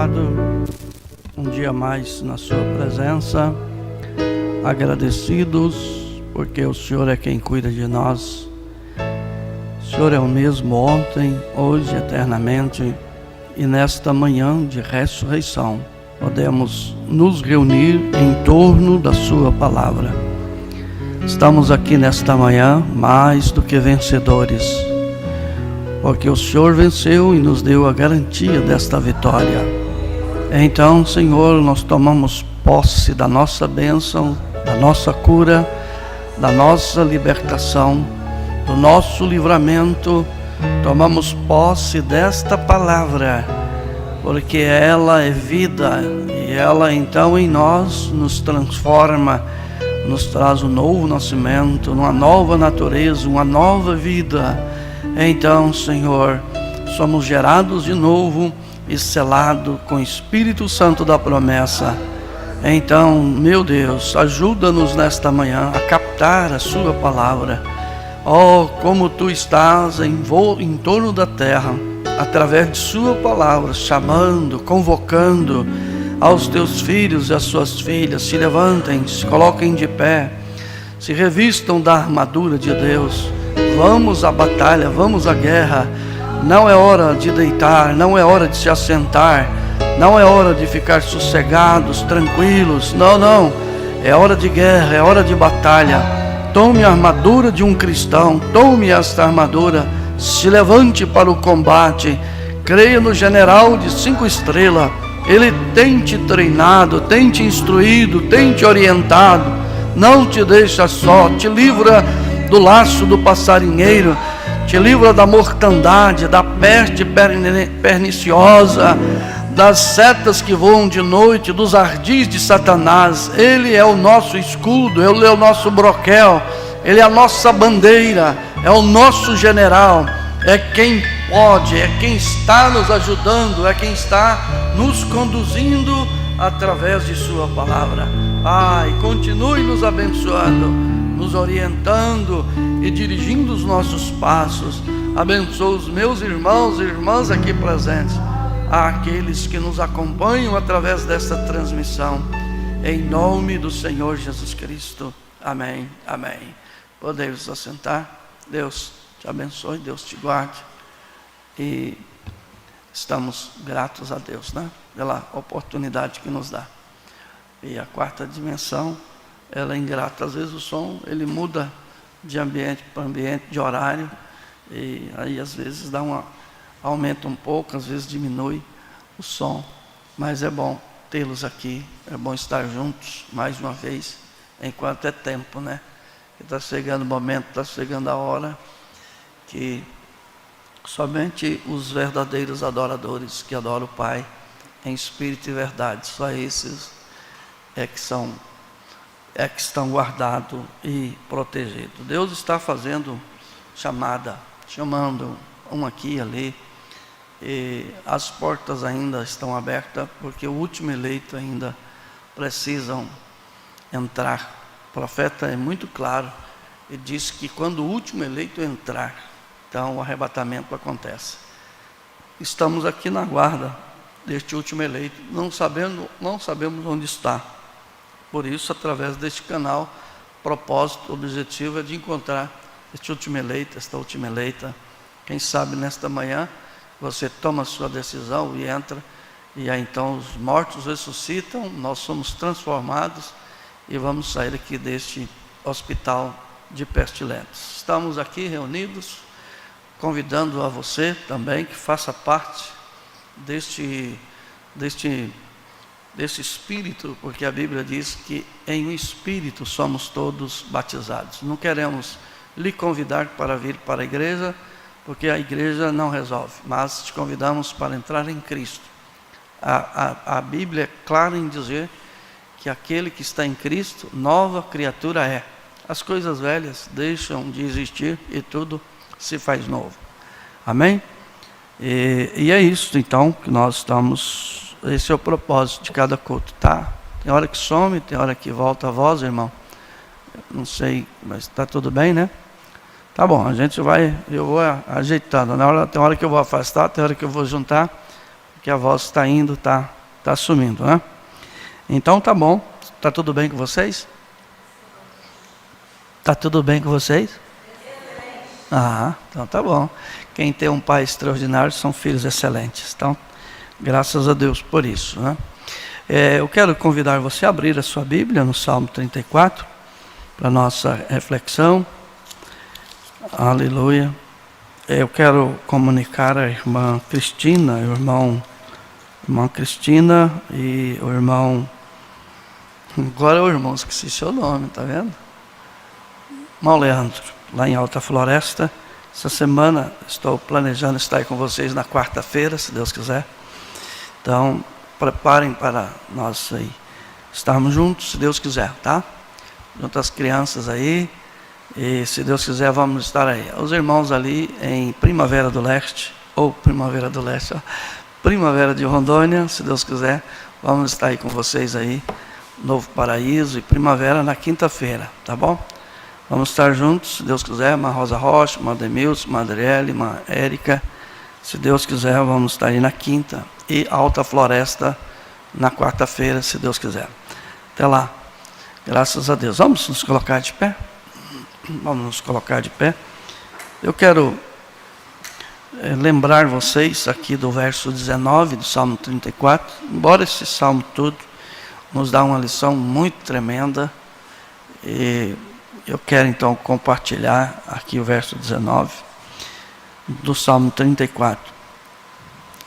amado, um dia mais na sua presença, agradecidos porque o Senhor é quem cuida de nós. O Senhor é o mesmo ontem, hoje, eternamente, e nesta manhã de ressurreição podemos nos reunir em torno da sua palavra. Estamos aqui nesta manhã mais do que vencedores, porque o Senhor venceu e nos deu a garantia desta vitória. Então, Senhor, nós tomamos posse da nossa bênção, da nossa cura, da nossa libertação, do nosso livramento. Tomamos posse desta palavra, porque ela é vida e ela então em nós nos transforma, nos traz um novo nascimento, uma nova natureza, uma nova vida. Então, Senhor, somos gerados de novo e selados com o Espírito Santo da promessa. Então, meu Deus, ajuda-nos nesta manhã a captar a sua palavra. Oh, como tu estás em torno da terra, através de sua palavra, chamando, convocando aos teus filhos e às suas filhas. Se levantem, se coloquem de pé, se revistam da armadura de Deus. Vamos à batalha, vamos à guerra. Não é hora de deitar, não é hora de se assentar, não é hora de ficar sossegados, tranquilos. Não, é hora de guerra, é hora de batalha. Tome a armadura de um cristão, tome esta armadura, se levante para o combate. Creia no general de 5 estrelas. Ele tem te treinado, tem te instruído, tem te orientado. Não te deixa só, te livra do laço do passarinheiro, te livra da mortandade, da peste perniciosa, das setas que voam de noite, dos ardis de Satanás. Ele é o nosso escudo, Ele é o nosso broquel, Ele é a nossa bandeira, é o nosso general, é quem pode, é quem está nos ajudando, é quem está nos conduzindo através de sua palavra. Ai, continue nos abençoando, nos orientando e dirigindo os nossos passos. Abençoa os meus irmãos e irmãs aqui presentes, àqueles que nos acompanham através desta transmissão, em nome do Senhor Jesus Cristo. Amém, amém. Podemos assentar. Deus te abençoe, Deus te guarde, e estamos gratos a Deus, né, pela oportunidade que nos dá. E a quarta dimensão, ela é ingrata. Às vezes o som, ele muda de ambiente para ambiente, de horário, e aí às vezes aumenta um pouco, às vezes diminui o som, mas é bom tê-los aqui, é bom estar juntos mais uma vez, enquanto é tempo, né? Está chegando o momento, está chegando a hora que somente os verdadeiros adoradores que adoram o Pai em espírito e verdade, só esses é que estão guardados e protegidos. Deus está fazendo chamando um aqui e ali, e as portas ainda estão abertas, porque o último eleito ainda precisam entrar. O profeta é muito claro, ele diz que quando o último eleito entrar, então o arrebatamento acontece. Estamos aqui na guarda deste último eleito, não sabemos onde está. Por isso, através deste canal, o propósito, o objetivo é de encontrar este último eleito, esta última eleita. Quem sabe nesta manhã você toma a sua decisão e entra, e aí então os mortos ressuscitam, nós somos transformados e vamos sair aqui deste hospital de pestilentes. Estamos aqui reunidos, convidando a você também que faça parte deste espírito, porque a Bíblia diz que em um espírito somos todos batizados. Não queremos lhe convidar para vir para a igreja, porque a igreja não resolve, mas te convidamos para entrar em Cristo. A Bíblia é clara em dizer que aquele que está em Cristo, nova criatura é. As coisas velhas deixam de existir e tudo se faz novo. Amém? E é isso então que nós estamos. Esse é o propósito de cada culto, tá? Tem hora que some, tem hora que volta a voz, irmão. Não sei, mas está tudo bem, né? Tá bom, eu vou ajeitando. Tem hora que eu vou afastar, tem hora que eu vou juntar, que a voz está indo, está sumindo, né? Então tá bom. Tá tudo bem com vocês? Tá tudo bem com vocês? Então tá bom. Quem tem um pai extraordinário são filhos excelentes. Então, graças a Deus por isso, né? Eu quero convidar você a abrir a sua Bíblia no Salmo 34 para nossa reflexão. Aleluia. Eu quero comunicar a irmã Cristina, irmã Cristina e o irmão... Agora o irmão, esqueci seu nome, tá vendo? Irmão Leandro, lá em Alta Floresta. Essa semana estou planejando estar aí com vocês na quarta-feira, se Deus quiser. Então, preparem para nós aí estarmos juntos, se Deus quiser, tá? Junto às crianças aí. E se Deus quiser, vamos estar aí. Os irmãos ali em Primavera do Leste, Primavera de Rondônia, se Deus quiser, vamos estar aí com vocês aí. Novo Paraíso e Primavera na quinta-feira, tá bom? Vamos estar juntos, se Deus quiser, irmã Rosa Rocha, irmã Demilson, irmã Adriele, irmã Érica. Se Deus quiser, vamos estar aí na quinta. E Alta Floresta na quarta-feira, se Deus quiser. Até lá. Graças a Deus. Vamos nos colocar de pé? Vamos nos colocar de pé. Eu quero lembrar vocês aqui do verso 19 do Salmo 34. Embora esse salmo todo nos dá uma lição muito tremenda, e eu quero então compartilhar aqui o verso 19 do Salmo 34.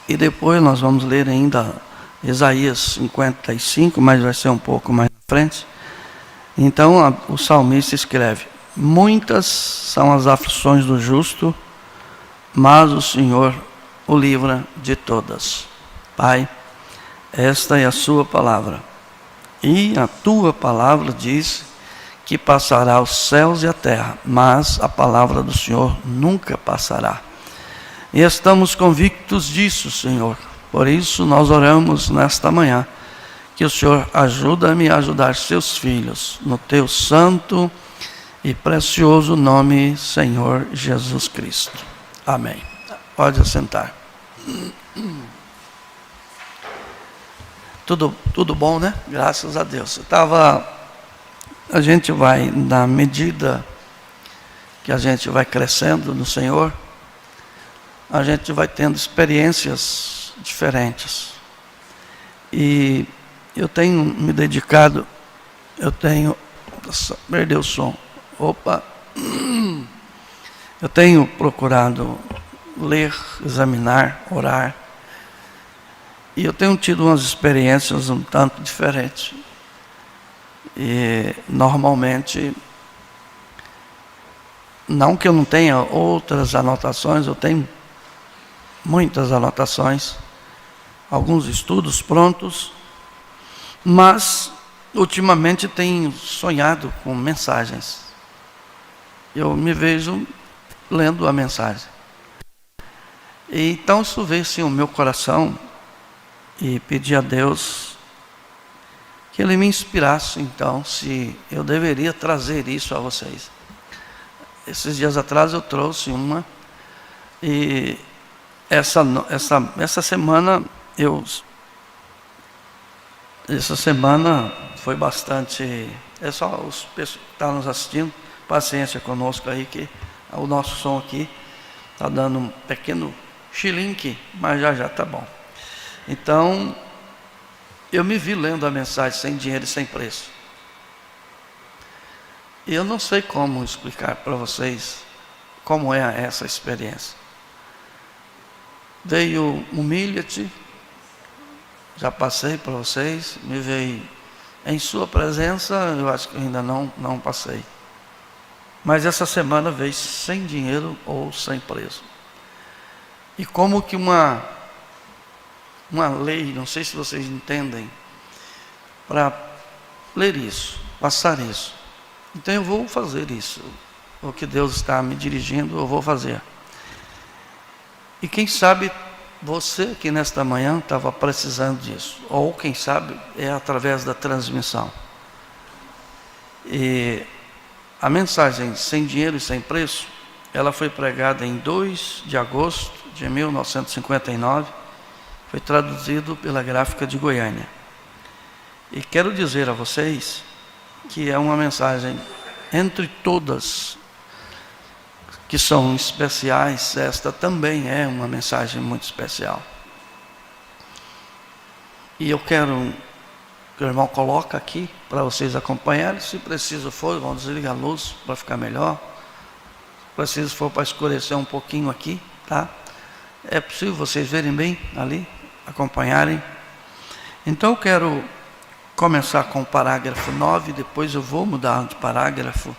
E depois nós vamos ler ainda Isaías 55, mas vai ser um pouco mais na frente. Então o salmista escreve: muitas são as aflições do justo, mas o Senhor o livra de todas. Pai, esta é a sua palavra. E a tua palavra diz que passará os céus e a terra, mas a palavra do Senhor nunca passará. E estamos convictos disso, Senhor. Por isso nós oramos nesta manhã, que o Senhor ajuda-me a ajudar seus filhos, no teu santo e precioso nome, Senhor Jesus Cristo. Amém. Pode assentar. Tudo bom, né? Graças a Deus. A gente vai, na medida que a gente vai crescendo no Senhor, a gente vai tendo experiências diferentes. E eu tenho me dedicado, perdeu o som. Eu tenho procurado ler, examinar, orar. E eu tenho tido umas experiências um tanto diferentes. E normalmente, não que eu não tenha outras anotações, eu tenho muitas anotações, alguns estudos prontos, mas ultimamente tenho sonhado com mensagens. Eu me vejo lendo a mensagem. E então isso veio assim o meu coração, e pedi a Deus que Ele me inspirasse, então, se eu deveria trazer isso a vocês. Esses dias atrás eu trouxe uma, e essa semana foi bastante... É só os pessoas que estão nos assistindo, paciência conosco aí, que o nosso som aqui está dando um pequeno chilinque, mas já está bom. Então, eu me vi lendo a mensagem Sem Dinheiro e Sem Preço. E eu não sei como explicar para vocês como é essa experiência. Veio humilha-te, já passei para vocês, me veio em sua presença, eu acho que ainda não passei. Mas essa semana veio sem dinheiro ou sem preço. E como que uma lei, não sei se vocês entendem, para ler isso, passar isso. Então eu vou fazer isso. O que Deus está me dirigindo, eu vou fazer. E quem sabe você que nesta manhã estava precisando disso, ou quem sabe é através da transmissão. E a mensagem Sem Dinheiro e Sem Preço, ela foi pregada em 2 de agosto de 1959, Foi traduzido pela Gráfica de Goiânia. E quero dizer a vocês que é uma mensagem, entre todas que são especiais, esta também é uma mensagem muito especial. E eu quero que o irmão coloque aqui para vocês acompanharem. Se preciso for, vamos desligar a luz para ficar melhor. Se preciso for para escurecer um pouquinho aqui, tá? É possível vocês verem bem ali, acompanharem. Então eu quero começar com o parágrafo 9, depois eu vou mudar de parágrafo,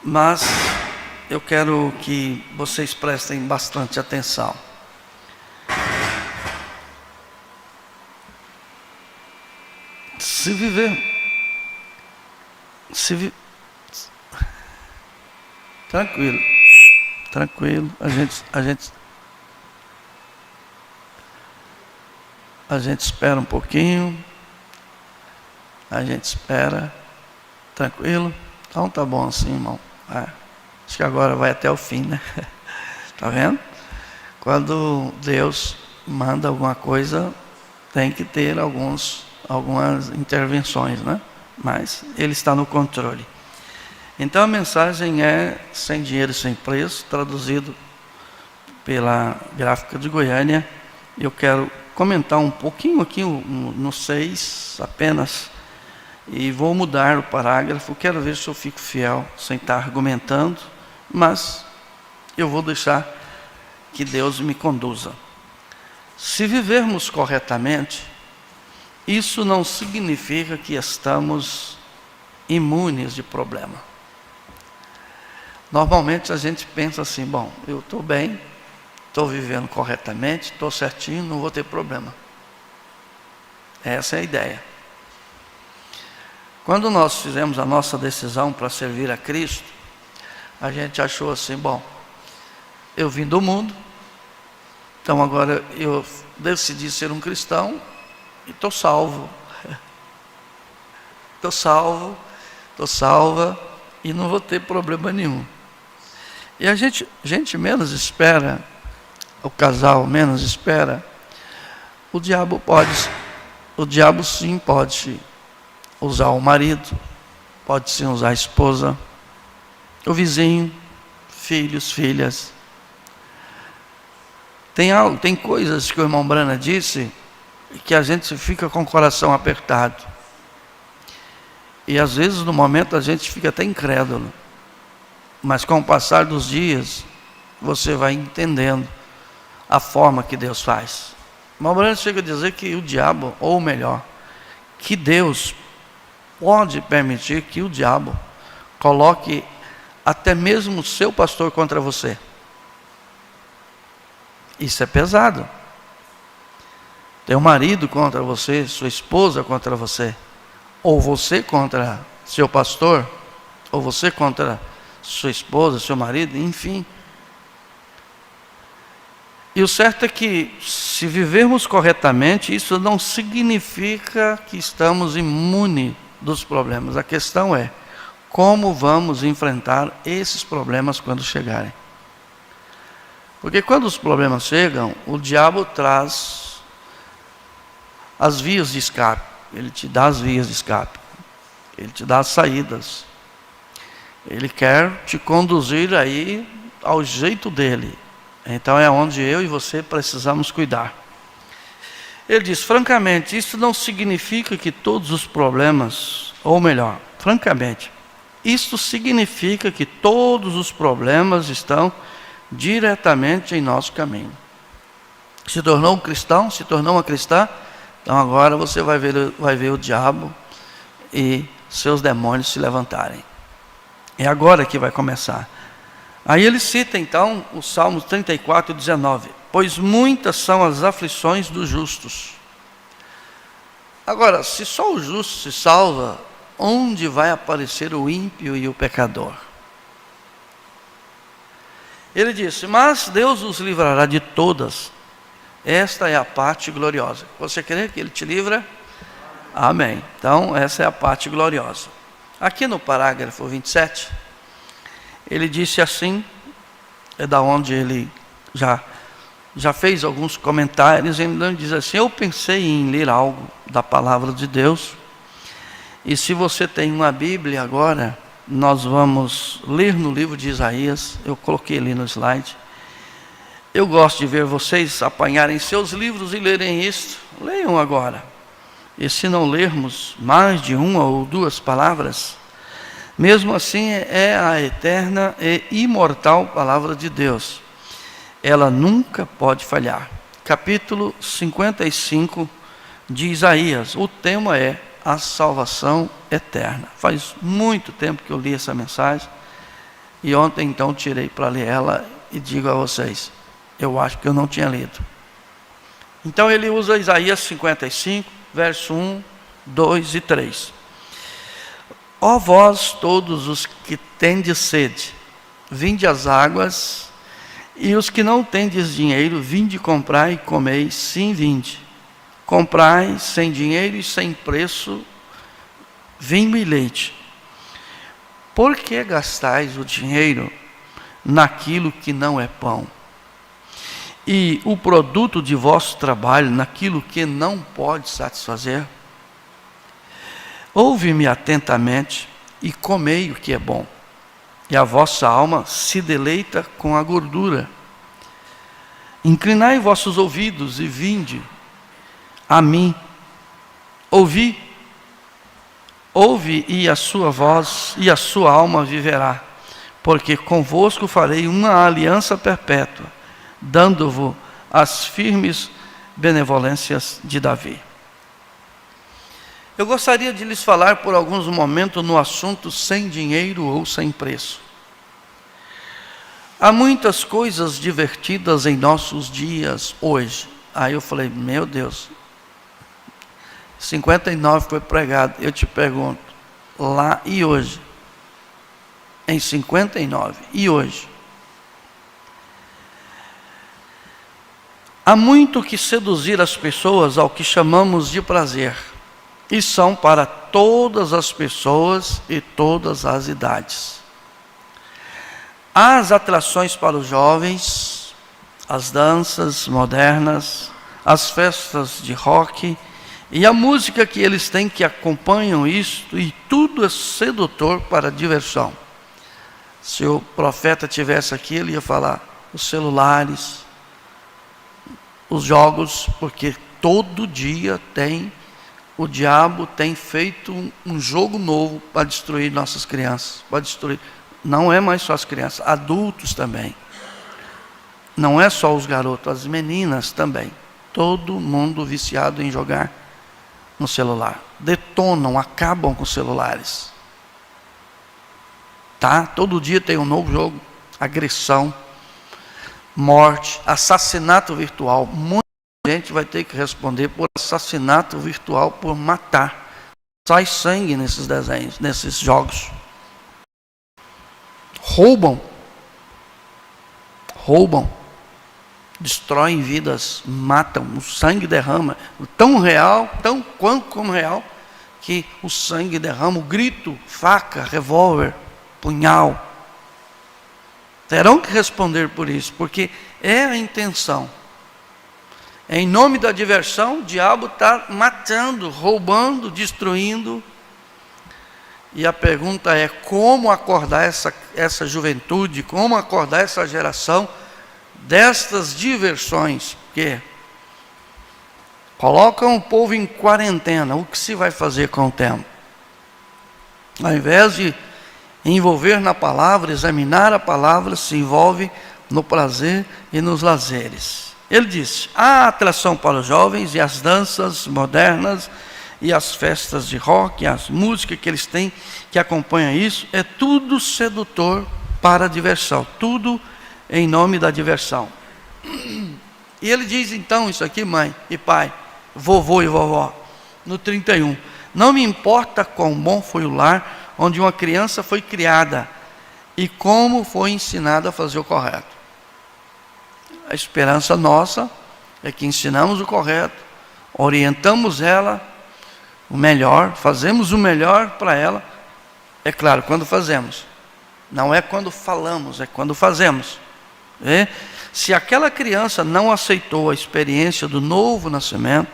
mas eu quero que vocês prestem bastante atenção. Tranquilo, a gente espera um pouquinho, a gente espera, tranquilo, então tá bom assim, irmão. Acho que agora vai até o fim, né? Tá vendo? Quando Deus manda alguma coisa, tem que ter algumas intervenções, né? Mas Ele está no controle. Então a mensagem é Sem Dinheiro e Sem Preço, traduzido pela Gráfica de Goiânia. Eu quero comentar um pouquinho aqui no 6 apenas, e vou mudar o parágrafo. Quero ver se eu fico fiel sem estar argumentando, mas eu vou deixar que Deus me conduza. Se vivermos corretamente, isso não significa que estamos imunes de problema. Normalmente a gente pensa assim, bom, eu estou bem, estou vivendo corretamente, estou certinho, não vou ter problema. Essa é a ideia. Quando nós fizemos a nossa decisão para servir a Cristo, a gente achou assim, bom, eu vim do mundo, então agora eu decidi ser um cristão e estou salvo. Estou salva e não vou ter problema nenhum. E a gente menos espera, o casal menos espera, o diabo sim pode usar o marido, pode sim usar a esposa, o vizinho, filhos, filhas. Tem coisas que o irmão Brana disse que a gente fica com o coração apertado. E às vezes no momento a gente fica até incrédulo. Mas com o passar dos dias, você vai entendendo a forma que Deus faz. O irmão Brana chega a dizer que o diabo, ou melhor, que Deus pode permitir que o diabo coloque até mesmo o seu pastor contra você. Isso é pesado. Teu marido contra você, sua esposa contra você, ou você contra seu pastor, ou você contra sua esposa, seu marido, enfim. E o certo é que, se vivermos corretamente, isso não significa que estamos imunes dos problemas. A questão é, como vamos enfrentar esses problemas quando chegarem? Porque quando os problemas chegam, o diabo traz as vias de escape. Ele te dá as vias de escape. Ele te dá as saídas. Ele quer te conduzir aí ao jeito dele. Então é onde eu e você precisamos cuidar. Ele diz, francamente, isso não significa que todos os problemas, ou melhor, francamente, isso significa que todos os problemas estão diretamente em nosso caminho. Se tornou um cristão, se tornou uma cristã, então agora você vai ver o diabo e seus demônios se levantarem. É agora que vai começar. Aí ele cita então o Salmo 34, 19. Pois muitas são as aflições dos justos. Agora, se só o justo se salva, onde vai aparecer o ímpio e o pecador? Ele disse, mas Deus os livrará de todas. Esta é a parte gloriosa. Você crê que Ele te livra? Amém. Então, essa é a parte gloriosa. Aqui no parágrafo 27, ele disse assim, é da onde ele já já fez alguns comentários, ele diz assim: eu pensei em ler algo da palavra de Deus, e se você tem uma Bíblia agora, nós vamos ler no livro de Isaías. Eu coloquei ali no slide. Eu gosto de ver vocês apanharem seus livros e lerem isto. Leiam agora. E se não lermos mais de uma ou duas palavras, mesmo assim é a eterna e imortal palavra de Deus. Ela nunca pode falhar. Capítulo 55 de Isaías. O tema é a salvação eterna. Faz muito tempo que eu li essa mensagem, e ontem então tirei para ler ela, e digo a vocês, eu acho que eu não tinha lido. Então ele usa Isaías 55, verso 1, 2 e 3. Ó vós todos os que tendes sede, vinde às águas, e os que não tendes dinheiro, vinde comprai e comei, sim, vinde. Comprai sem dinheiro e sem preço vinho e leite. Por que gastais o dinheiro naquilo que não é pão, e o produto de vosso trabalho naquilo que não pode satisfazer? Ouve-me atentamente e comei o que é bom, e a vossa alma se deleita com a gordura. Inclinai vossos ouvidos e vinde a mim. Ouve, e a sua voz e a sua alma viverá, porque convosco farei uma aliança perpétua, dando-vos as firmes benevolências de Davi. Eu gostaria de lhes falar por alguns momentos no assunto sem dinheiro ou sem preço. Há muitas coisas divertidas em nossos dias hoje. Aí eu falei, meu Deus, 59 foi pregado. Eu te pergunto, lá e hoje? Em 59, e hoje? Há muito que seduzir as pessoas ao que chamamos de prazer, e são para todas as pessoas e todas as idades. Há as atrações para os jovens, as danças modernas, as festas de rock, e a música que eles têm que acompanham isto, e tudo é sedutor para a diversão. Se o profeta tivesse aqui, ele ia falar os celulares, os jogos, porque todo dia o diabo tem feito um jogo novo para destruir nossas crianças, para destruir. Não é mais só as crianças, adultos também. Não é só os garotos, as meninas também. Todo mundo viciado em jogar no celular. Detonam, acabam com os celulares. Tá? Todo dia tem um novo jogo. Agressão, morte, assassinato virtual. Muita gente vai ter que responder por assassinato virtual, por matar. Sai sangue nesses desenhos, nesses jogos. Roubam, destroem vidas, matam, o sangue derrama, tão real, tão quanto como real, que o sangue derrama, o grito, faca, revólver, punhal. Terão que responder por isso, porque é a intenção. Em nome da diversão, o diabo está matando, roubando, destruindo. E a pergunta é, como acordar essa juventude, como acordar essa geração destas diversões? Porque colocam o povo em quarentena, o que se vai fazer com o tempo? Ao invés de envolver na palavra, examinar a palavra, se envolve no prazer e nos lazeres. Ele disse, há atração para os jovens e as danças modernas e as festas de rock, as músicas que eles têm, que acompanham isso, é tudo sedutor para a diversão, tudo em nome da diversão. E ele diz então isso aqui, mãe e pai, vovô e vovó, no 31, não me importa quão bom foi o lar onde uma criança foi criada e como foi ensinada a fazer o correto. A esperança nossa é que ensinamos o correto, orientamos ela o melhor, fazemos o melhor para ela. É claro, quando fazemos. Não é quando falamos, é quando fazemos. se aquela criança não aceitou a experiência do novo nascimento,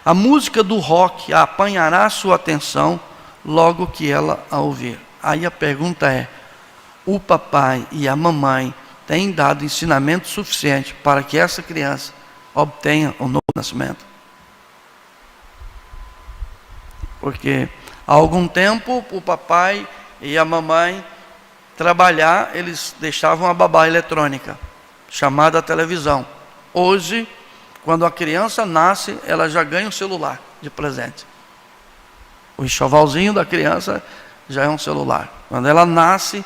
a música do rock apanhará sua atenção logo que ela a ouvir. Aí a pergunta é: o papai e a mamãe têm dado ensinamento suficiente para que essa criança obtenha o novo nascimento? Porque há algum tempo o papai e a mamãe trabalhar, eles deixavam a babá eletrônica, chamada televisão. Hoje, quando a criança nasce, ela já ganha um celular de presente. O enxovalzinho da criança já é um celular. Quando ela nasce,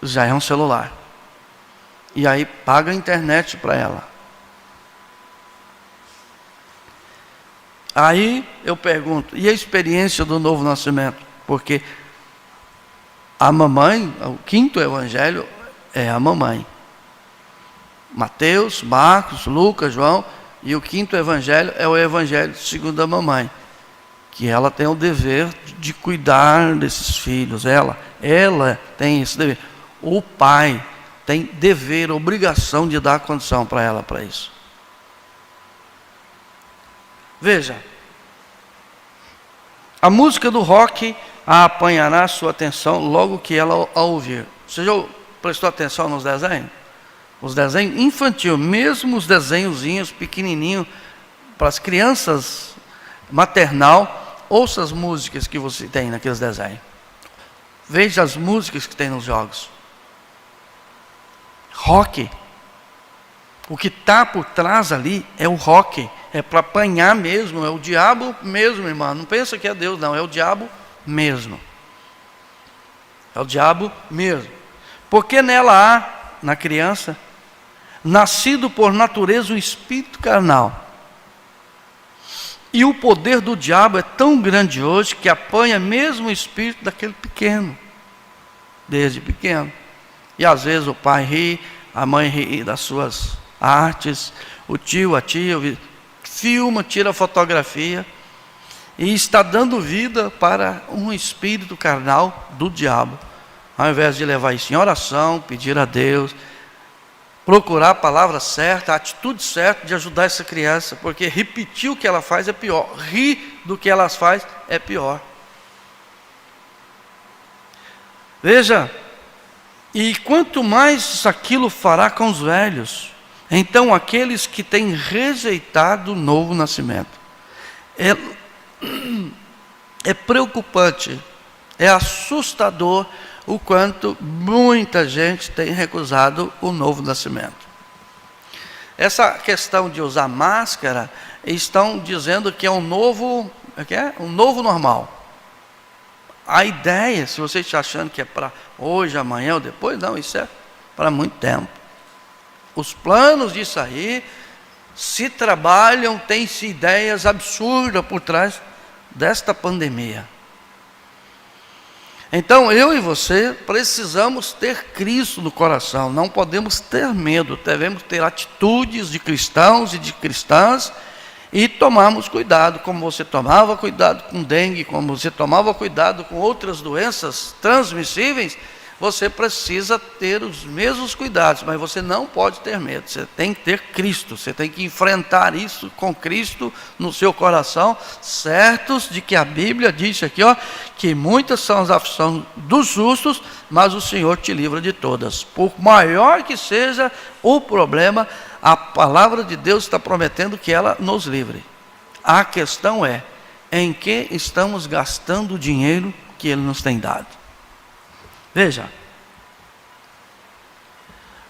já é um celular. E aí paga a internet para ela. Aí eu pergunto, e a experiência do novo nascimento? Porque a mamãe, o quinto evangelho é a mamãe. Mateus, Marcos, Lucas, João, e o quinto evangelho é o evangelho segundo a mamãe, que ela tem o dever de cuidar desses filhos. Ela tem esse dever. O pai tem dever, obrigação de dar condição para ela para isso. Veja, a música do rock apanhará sua atenção logo que ela a ouvir. Você já prestou atenção nos desenhos? Os desenhos infantil, mesmo os desenhozinhos pequenininhos para as crianças maternal, ouça as músicas que você tem naqueles desenhos. Veja as músicas que tem nos jogos. Rock. O que está por trás ali é o rock. É para apanhar mesmo, é o diabo mesmo, irmão. Não pensa que é Deus, não, é o diabo mesmo. É o diabo mesmo. Porque nela há, na criança, nascido por natureza o espírito carnal. E o poder do diabo é tão grandioso que apanha mesmo o espírito daquele pequeno, desde pequeno. E às vezes o pai ri, a mãe ri das suas artes, o tio, a tia, filma, tira fotografia e está dando vida para um espírito carnal do diabo, ao invés de levar isso em oração, pedir a Deus, procurar a palavra certa, a atitude certa de ajudar essa criança, porque repetir o que ela faz é pior, rir do que ela faz é pior. Veja, e quanto mais aquilo fará com os velhos, então aqueles que têm rejeitado o novo nascimento. É preocupante, é assustador o quanto muita gente tem recusado o novo nascimento. Essa questão de usar máscara, estão dizendo que é um novo normal. A ideia, se você está achando que é para hoje, amanhã ou depois, não, isso é para muito tempo. Os planos disso aí se trabalham, tem-se ideias absurdas por trás desta pandemia. Então eu e você precisamos ter Cristo no coração, não podemos ter medo, devemos ter atitudes de cristãos e de cristãs e tomarmos cuidado, como você tomava cuidado com dengue, como você tomava cuidado com outras doenças transmissíveis. Você precisa ter os mesmos cuidados, mas você não pode ter medo. Você tem que ter Cristo, você tem que enfrentar isso com Cristo no seu coração, certos de que a Bíblia diz aqui, que muitas são as aflições dos justos, mas o Senhor te livra de todas. Por maior que seja o problema, a palavra de Deus está prometendo que ela nos livre. A questão é, em que estamos gastando o dinheiro que Ele nos tem dado? Veja,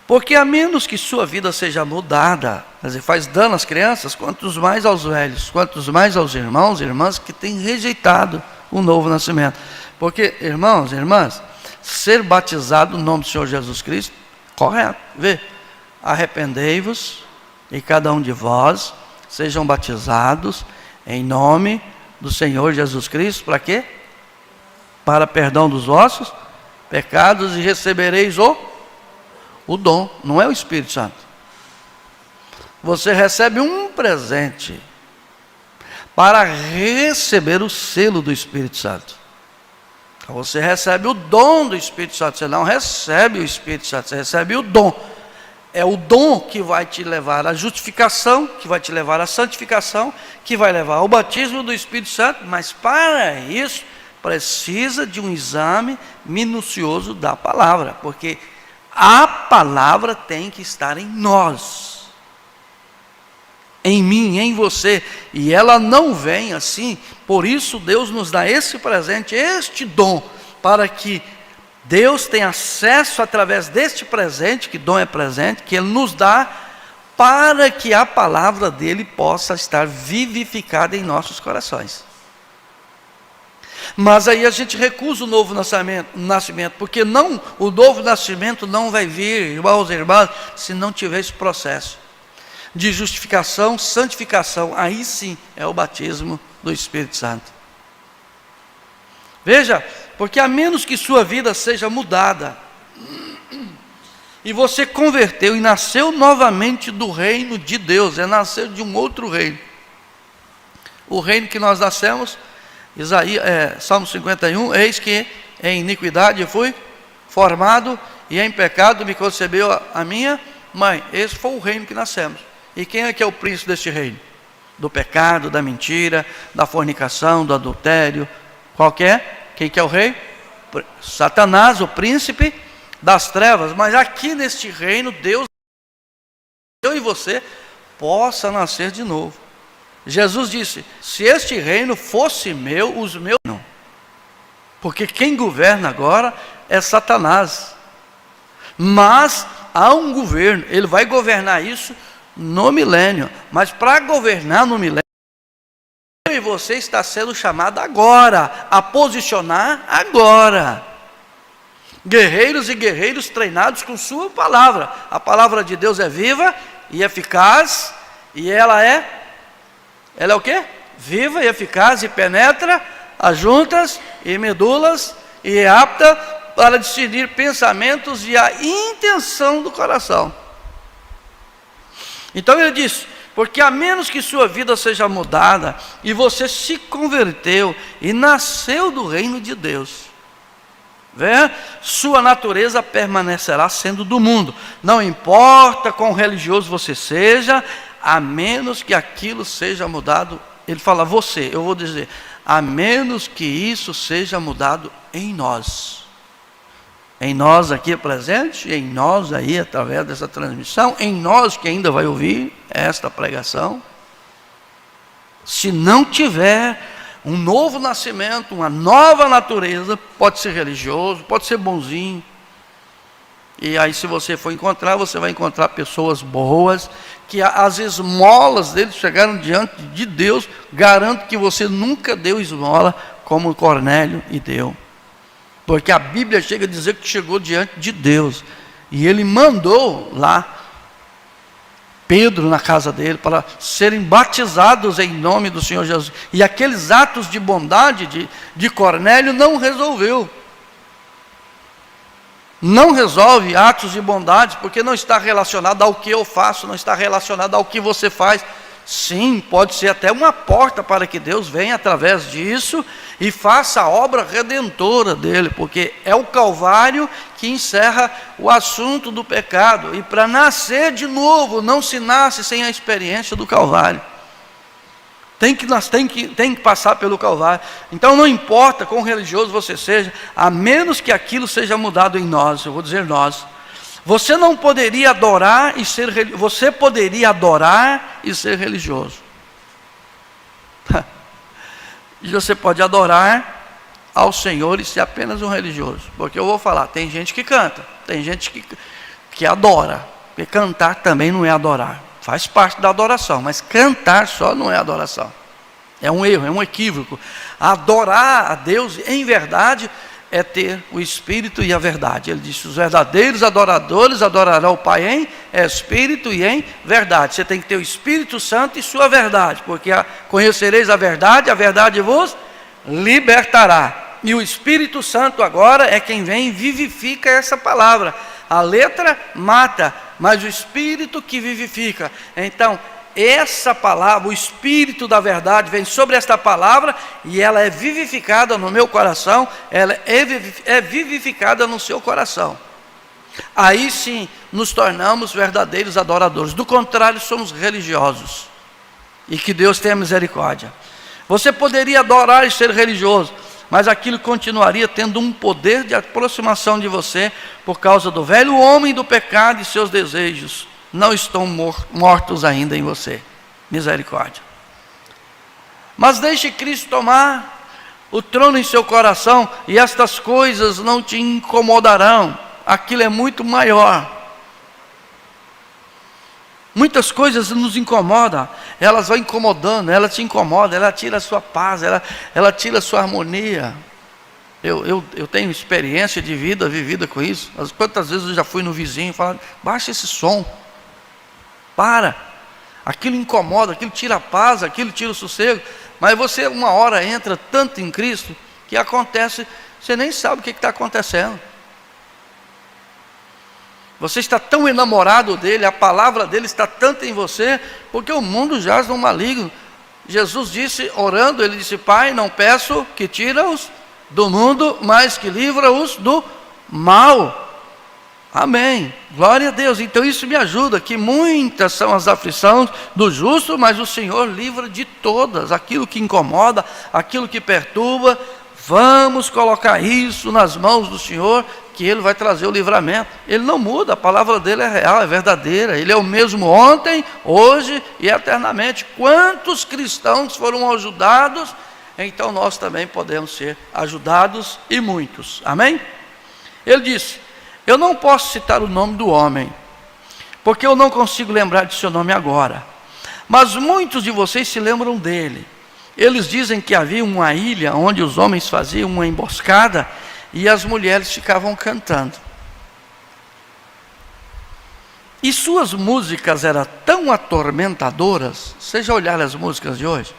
porque a menos que sua vida seja mudada, quer dizer, faz dano às crianças, quantos mais aos velhos, quantos mais aos irmãos e irmãs que têm rejeitado o novo nascimento. Porque, irmãos e irmãs, ser batizado no nome do Senhor Jesus Cristo, correto, vê, arrependei-vos e cada um de vós sejam batizados em nome do Senhor Jesus Cristo, para quê? Para perdão dos vossos pecados e recebereis o dom, não é o Espírito Santo. Você recebe um presente para receber o selo do Espírito Santo. Então você recebe o dom do Espírito Santo. Você não recebe o Espírito Santo, você recebe o dom. É o dom que vai te levar à justificação, que vai te levar à santificação, que vai levar ao batismo do Espírito Santo. Mas para isso, precisa de um exame minucioso da palavra. Porque a palavra tem que estar em nós. Em mim, em você. E ela não vem assim. Por isso Deus nos dá esse presente, este dom, para que Deus tem acesso através deste presente, que dom é presente, que Ele nos dá, para que a palavra dEle possa estar vivificada em nossos corações. Mas aí a gente recusa o novo nascimento, porque o novo nascimento não vai vir, irmãos e irmãs, se não tiver esse processo de justificação, santificação. Aí sim é o batismo do Espírito Santo. Veja, porque a menos que sua vida seja mudada, e você converteu e nasceu novamente do reino de Deus, é nascer de um outro reino. O reino que nós nascemos, Salmo 51, eis que em iniquidade fui formado, e em pecado me concebeu a minha mãe. Esse foi o reino que nascemos. E quem é que é o príncipe deste reino? Do pecado, da mentira, da fornicação, do adultério. Qual que é? Quem que é o rei? Satanás, o príncipe das trevas. Mas aqui neste reino, Deus, eu e você, possa nascer de novo. Jesus disse, se este reino fosse meu, os meus não. Porque quem governa agora é Satanás. Mas há um governo, ele vai governar isso no milênio. Mas para governar no milênio, eu e você está sendo chamado agora, a posicionar agora. Guerreiros e guerreiros treinados com sua palavra. A palavra de Deus é viva e eficaz, e ela é o quê? Viva e eficaz, e penetra as juntas e medulas, e é apta para discernir pensamentos e a intenção do coração. Então ele diz, porque a menos que sua vida seja mudada, e você se converteu e nasceu do reino de Deus, sua natureza permanecerá sendo do mundo. Não importa quão religioso você seja, a menos que aquilo seja mudado. Ele fala você, eu vou dizer, a menos que isso seja mudado em nós. Em nós aqui presente, em nós aí através dessa transmissão, em nós que ainda vai ouvir esta pregação. Se não tiver um novo nascimento, uma nova natureza, pode ser religioso, pode ser bonzinho. E aí se você for encontrar, você vai encontrar pessoas boas, que as esmolas deles chegaram diante de Deus. Garanto que você nunca deu esmola como Cornélio e deu. Porque a Bíblia chega a dizer que chegou diante de Deus. E ele mandou lá Pedro na casa dele para serem batizados em nome do Senhor Jesus. E aqueles atos de bondade de Cornélio não resolveu. Não resolve atos de bondade, porque não está relacionado ao que eu faço, não está relacionado ao que você faz. Sim, pode ser até uma porta para que Deus venha através disso e faça a obra redentora dele, porque é o Calvário que encerra o assunto do pecado. E para nascer de novo, não se nasce sem a experiência do Calvário. Tem que passar pelo Calvário. Então não importa quão religioso você seja, a menos que aquilo seja mudado em nós. Eu vou dizer nós. Você não poderia adorar e ser religioso. Você poderia adorar e ser religioso. E você pode adorar ao Senhor e ser apenas um religioso. Porque eu vou falar, tem gente que canta, tem gente que adora. Porque cantar também não é adorar. Faz parte da adoração, mas cantar só não é adoração. É um erro, é um equívoco. Adorar a Deus em verdade é ter o Espírito e a verdade. Ele disse, os verdadeiros adoradores adorarão o Pai em Espírito e em verdade. Você tem que ter o Espírito Santo e sua verdade, porque conhecereis a verdade vos libertará. E o Espírito Santo agora é quem vem e vivifica essa palavra. A letra mata, mas o Espírito que vivifica. Então, essa palavra, o Espírito da verdade vem sobre esta palavra e ela é vivificada no meu coração, ela é vivificada no seu coração. Aí sim nos tornamos verdadeiros adoradores. Do contrário, somos religiosos. E que Deus tenha misericórdia. Você poderia adorar e ser religioso, mas aquilo continuaria tendo um poder de aproximação de você, por causa do velho homem do pecado e seus desejos não estão mortos ainda em você. Misericórdia. Mas deixe Cristo tomar o trono em seu coração, e estas coisas não te incomodarão. Aquilo é muito maior. Muitas coisas nos incomodam, elas vão incomodando, ela te incomoda, ela tira a sua paz, ela tira a sua harmonia. Eu tenho experiência de vida vivida com isso. Quantas vezes eu já fui no vizinho e falei, baixa esse som, para, aquilo incomoda, aquilo tira a paz, aquilo tira o sossego. Mas você uma hora entra tanto em Cristo, que acontece, você nem sabe o que está acontecendo. Você está tão enamorado dele, a palavra dele está tanto em você, porque o mundo jaz no maligno. Jesus disse, orando, ele disse, Pai, não peço que tira-os do mundo, mas que livra-os do mal. Amém, glória a Deus. Então isso me ajuda, que muitas são as aflições do justo, mas o Senhor livra de todas, aquilo que incomoda, aquilo que perturba. Vamos colocar isso nas mãos do Senhor, que Ele vai trazer o livramento. Ele não muda, a palavra dele é real, é verdadeira. Ele é o mesmo ontem, hoje e eternamente. Quantos cristãos foram ajudados, então nós também podemos ser ajudados, e muitos. Amém? Ele disse, eu não posso citar o nome do homem, porque eu não consigo lembrar de seu nome agora, mas muitos de vocês se lembram dele. Eles dizem que havia uma ilha onde os homens faziam uma emboscada e as mulheres ficavam cantando. E suas músicas eram tão atormentadoras. Vocês já olharam as músicas de hoje?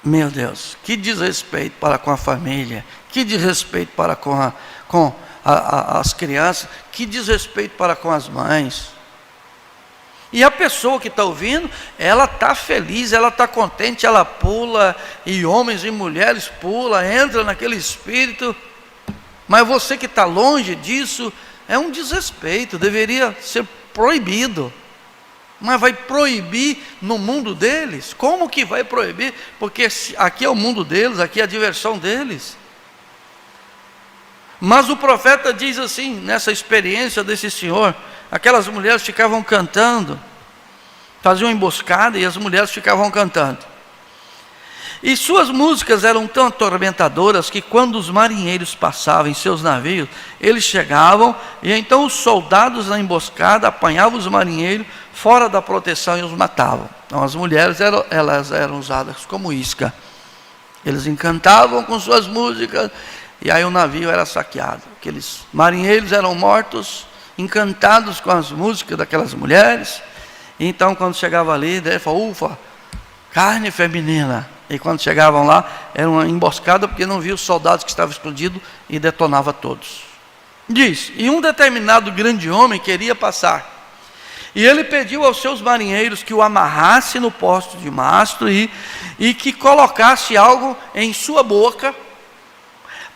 Meu Deus, que desrespeito para com a família, que desrespeito para com as crianças, que desrespeito para com as mães. E a pessoa que está ouvindo, ela está feliz, ela está contente, ela pula, e homens e mulheres pulam, entra naquele espírito. Mas você que está longe disso, é um desrespeito, deveria ser proibido. Mas vai proibir no mundo deles? Como que vai proibir? Porque aqui é o mundo deles, aqui é a diversão deles. Mas o profeta diz assim, nessa experiência desse senhor, aquelas mulheres ficavam cantando, faziam emboscada e as mulheres ficavam cantando. E suas músicas eram tão atormentadoras que quando os marinheiros passavam em seus navios, eles chegavam e então os soldados na emboscada apanhavam os marinheiros fora da proteção e os matavam. Então as mulheres elas eram usadas como isca. Eles encantavam com suas músicas e aí o navio era saqueado. Aqueles marinheiros eram mortos, encantados com as músicas daquelas mulheres. E então quando chegava ali, ele falou, ufa, carne feminina. E quando chegavam lá, era uma emboscada, porque não viam os soldados que estavam escondidos e detonava todos. Diz, e um determinado grande homem queria passar. E ele pediu aos seus marinheiros que o amarrasse no posto de mastro e que colocasse algo em sua boca,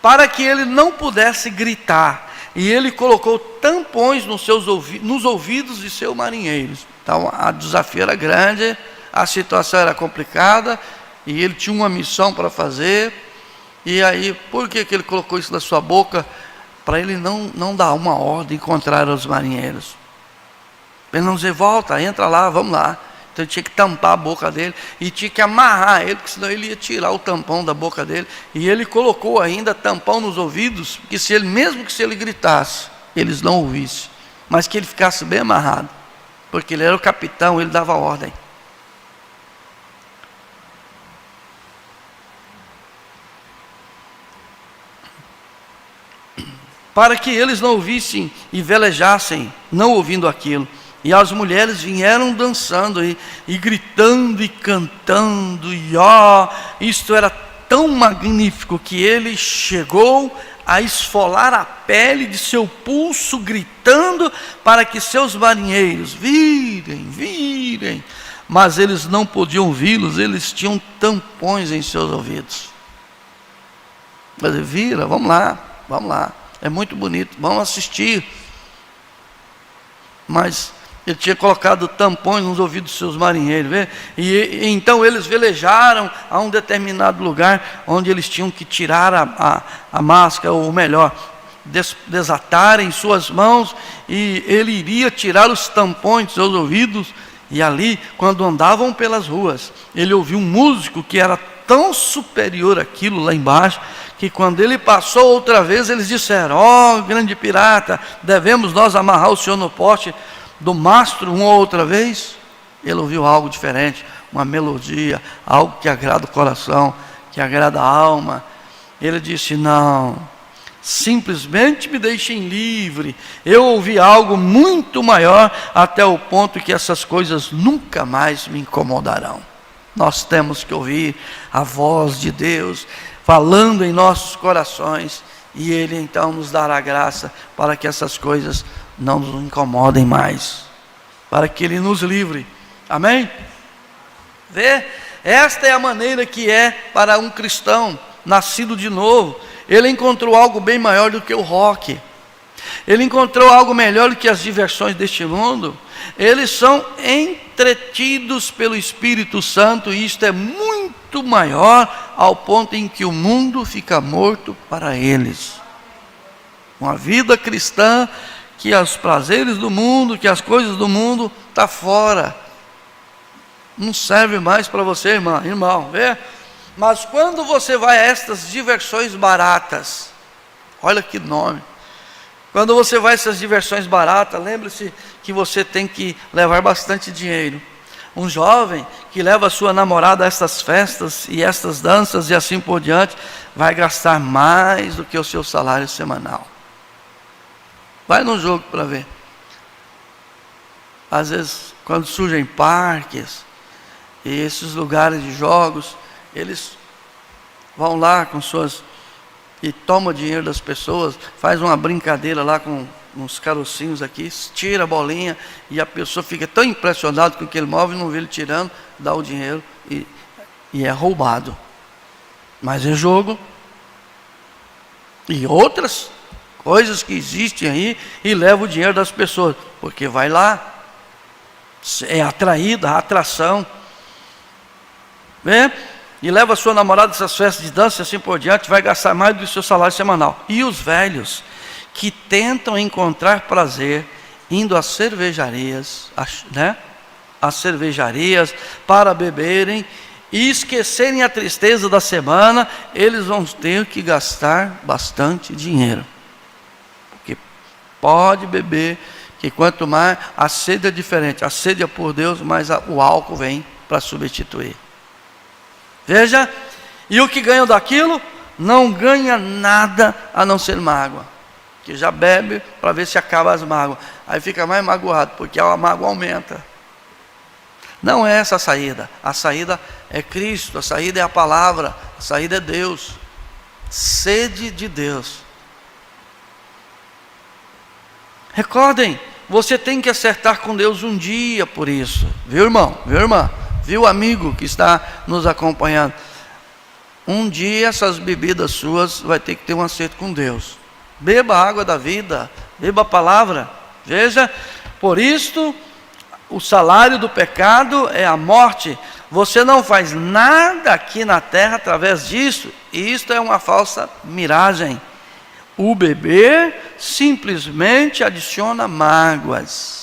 para que ele não pudesse gritar. E ele colocou tampões nos ouvidos de seus marinheiros. Então, o desafio era grande, a situação era complicada, e ele tinha uma missão para fazer. E aí, por que ele colocou isso na sua boca? Para ele não dar uma ordem contrária aos marinheiros. Ele não dizer, volta, entra lá, vamos lá. Então ele tinha que tampar a boca dele e tinha que amarrar ele, porque senão ele ia tirar o tampão da boca dele. E ele colocou ainda tampão nos ouvidos, que mesmo que se ele gritasse, eles não ouvissem, mas que ele ficasse bem amarrado, porque ele era o capitão, ele dava ordem. Para que eles não ouvissem e velejassem, não ouvindo aquilo. E as mulheres vieram dançando e gritando e cantando, e isto era tão magnífico que ele chegou a esfolar a pele de seu pulso, gritando para que seus marinheiros virem. Mas eles não podiam vê-los, eles tinham tampões em seus ouvidos. Mas vira, vamos lá, é muito bonito, vamos assistir. Mas ele tinha colocado tampões nos ouvidos dos seus marinheiros, vê? E então eles velejaram a um determinado lugar, onde eles tinham que tirar a máscara, ou melhor, desatarem suas mãos, e ele iria tirar os tampões dos seus ouvidos. E ali, quando andavam pelas ruas, ele ouviu um músico que era tão superior àquilo lá embaixo, que quando ele passou outra vez, eles disseram: ó, grande pirata, devemos nós amarrar o senhor no poste do mastro uma outra vez? Ele ouviu algo diferente, uma melodia, algo que agrada o coração, que agrada a alma. Ele disse: não, simplesmente me deixem livre. Eu ouvi algo muito maior, até o ponto que essas coisas nunca mais me incomodarão. Nós temos que ouvir a voz de Deus falando em nossos corações, e Ele então nos dará graça para que essas coisas não nos incomodem mais, para que Ele nos livre. Amém? Vê? Esta é a maneira que é para um cristão nascido de novo. Ele encontrou algo bem maior do que o rock. Ele encontrou algo melhor do que as diversões deste mundo. Eles são entretidos pelo Espírito Santo, e isto é muito maior, ao ponto em que o mundo fica morto para eles. Uma vida cristã que os prazeres do mundo, que as coisas do mundo está fora, não serve mais para você, irmão, vê? Mas quando você vai a estas diversões baratas, olha que nome, quando você vai a essas diversões baratas, lembre-se que você tem que levar bastante dinheiro. Um jovem que leva a sua namorada a estas festas e estas danças e assim por diante, vai gastar mais do que o seu salário semanal. Vai no jogo para ver. Às vezes, quando surgem parques e esses lugares de jogos, eles vão lá com suas... e tomam dinheiro das pessoas, faz uma brincadeira lá com uns carocinhos aqui, tira a bolinha, e a pessoa fica tão impressionada com aquele móvel, não vê ele tirando, dá o dinheiro e é roubado. Mas é jogo. E outras coisas que existem aí, e leva o dinheiro das pessoas, porque vai lá, é atraída, a atração, vê? E leva a sua namorada a essas festas de dança e assim por diante, vai gastar mais do que o seu salário semanal. E os velhos que tentam encontrar prazer indo às cervejarias, às cervejarias para beberem e esquecerem a tristeza da semana, eles vão ter que gastar bastante dinheiro. Porque pode beber, que quanto mais, a sede é diferente, a sede é por Deus, mas o álcool vem para substituir. Veja, e o que ganham daquilo, não ganha nada a não ser mágoa, que já bebe para ver se acaba as mágoas, aí fica mais magoado, porque a mágoa aumenta. Não é essa a saída é Cristo, a saída é a palavra, a saída é Deus, sede de Deus. Recordem, você tem que acertar com Deus um dia por isso, viu, irmão, viu, irmã? Viu, amigo que está nos acompanhando? Um dia essas bebidas suas vai ter que ter um acerto com Deus. Beba a água da vida, beba a palavra. Veja, por isto, o salário do pecado é a morte. Você não faz nada aqui na terra através disso, e isto é uma falsa miragem. O beber simplesmente adiciona mágoas.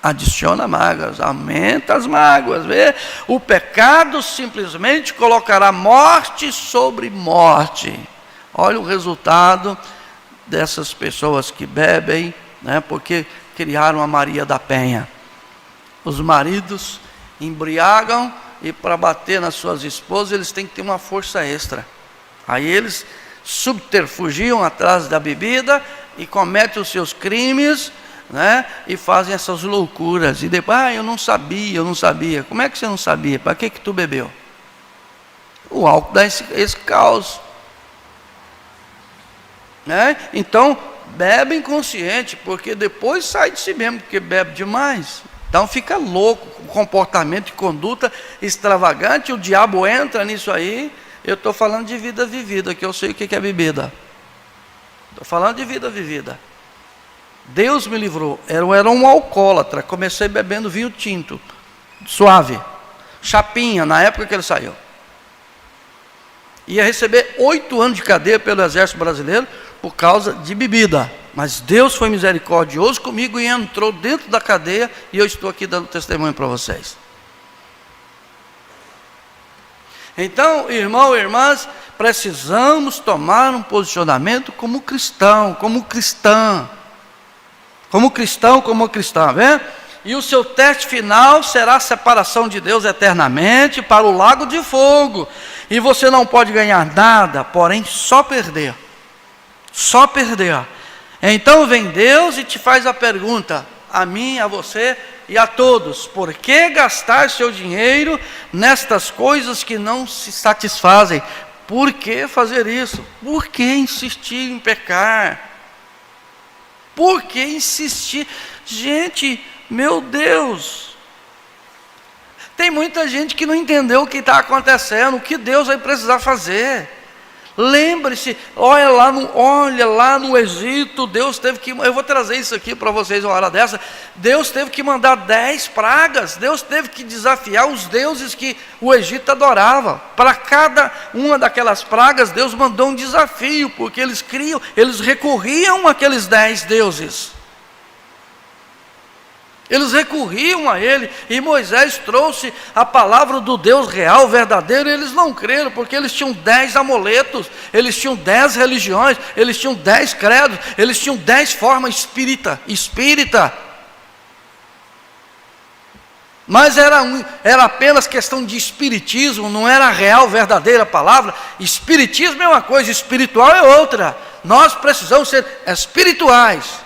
Adiciona mágoas, aumenta as mágoas, vê? O pecado simplesmente colocará morte sobre morte. Olha o resultado dessas pessoas que bebem, porque criaram a Maria da Penha. Os maridos embriagam, e para bater nas suas esposas eles têm que ter uma força extra. Aí eles subterfugiam atrás da bebida e cometem os seus crimes, e fazem essas loucuras, e depois, eu não sabia. Como é que você não sabia? Para que tu bebeu? O álcool dá esse caos. né? Então, bebe inconsciente, porque depois sai de si mesmo, porque bebe demais. Então fica louco, com comportamento e conduta extravagante, o diabo entra nisso aí. Eu estou falando de vida vivida, que eu sei o que é bebida. Estou falando de vida vivida. Deus me livrou, eu era um alcoólatra, comecei bebendo vinho tinto, suave, chapinha, na época que ele saiu. Ia receber 8 anos de cadeia pelo Exército Brasileiro por causa de bebida. Mas Deus foi misericordioso comigo e entrou dentro da cadeia, e eu estou aqui dando testemunho para vocês. Então, irmão e irmãs, precisamos tomar um posicionamento como cristão, como cristã. Como cristã, vê? E o seu teste final será a separação de Deus eternamente para o lago de fogo. E você não pode ganhar nada, porém só perder. Só perder. Então vem Deus e te faz a pergunta, a mim, a você e a todos: por que gastar seu dinheiro nestas coisas que não se satisfazem? Por que fazer isso? Por que insistir em pecar? Por que insistir? Gente, meu Deus, tem muita gente que não entendeu o que está acontecendo, o que Deus vai precisar fazer. Lembre-se, olha lá no Egito, Deus teve que, eu vou trazer isso aqui para vocês uma hora dessa, Deus teve que mandar 10 pragas, Deus teve que desafiar os deuses que o Egito adorava. Para cada uma daquelas pragas, Deus mandou um desafio, porque eles recorriam àqueles 10 deuses. Eles recorriam a ele, e Moisés trouxe a palavra do Deus real, verdadeiro, e eles não creram, porque eles tinham 10 amuletos, eles tinham 10 religiões, eles tinham 10 credos, eles tinham 10 formas espírita. Mas era apenas questão de espiritismo, não era a real, verdadeira palavra. Espiritismo é uma coisa, espiritual é outra. Nós precisamos ser espirituais.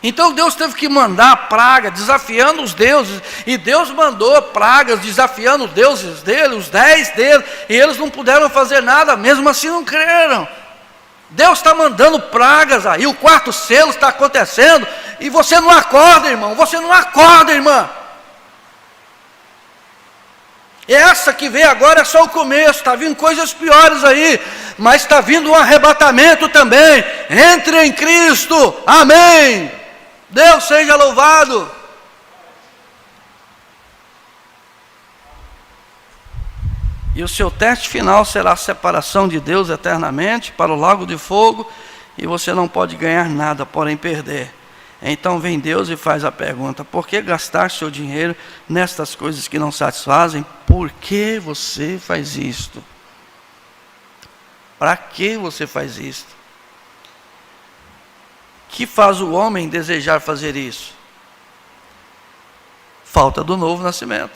Então Deus teve que mandar a praga, desafiando os deuses, e Deus mandou pragas, desafiando os deuses dele, os 10 deles, e eles não puderam fazer nada, mesmo assim não creram. Deus está mandando pragas aí, o 4º selo está acontecendo, e você não acorda, irmão, você não acorda, irmã. Essa que veio agora é só o começo, está vindo coisas piores aí, mas está vindo um arrebatamento também. Entre em Cristo, amém. Deus seja louvado. E o seu teste final será a separação de Deus eternamente para o lago de fogo, e você não pode ganhar nada, porém perder. Então vem Deus e faz a pergunta: por que gastar seu dinheiro nestas coisas que não satisfazem? Por que você faz isto? Para que você faz isto? Que faz o homem desejar fazer isso? Falta do novo nascimento.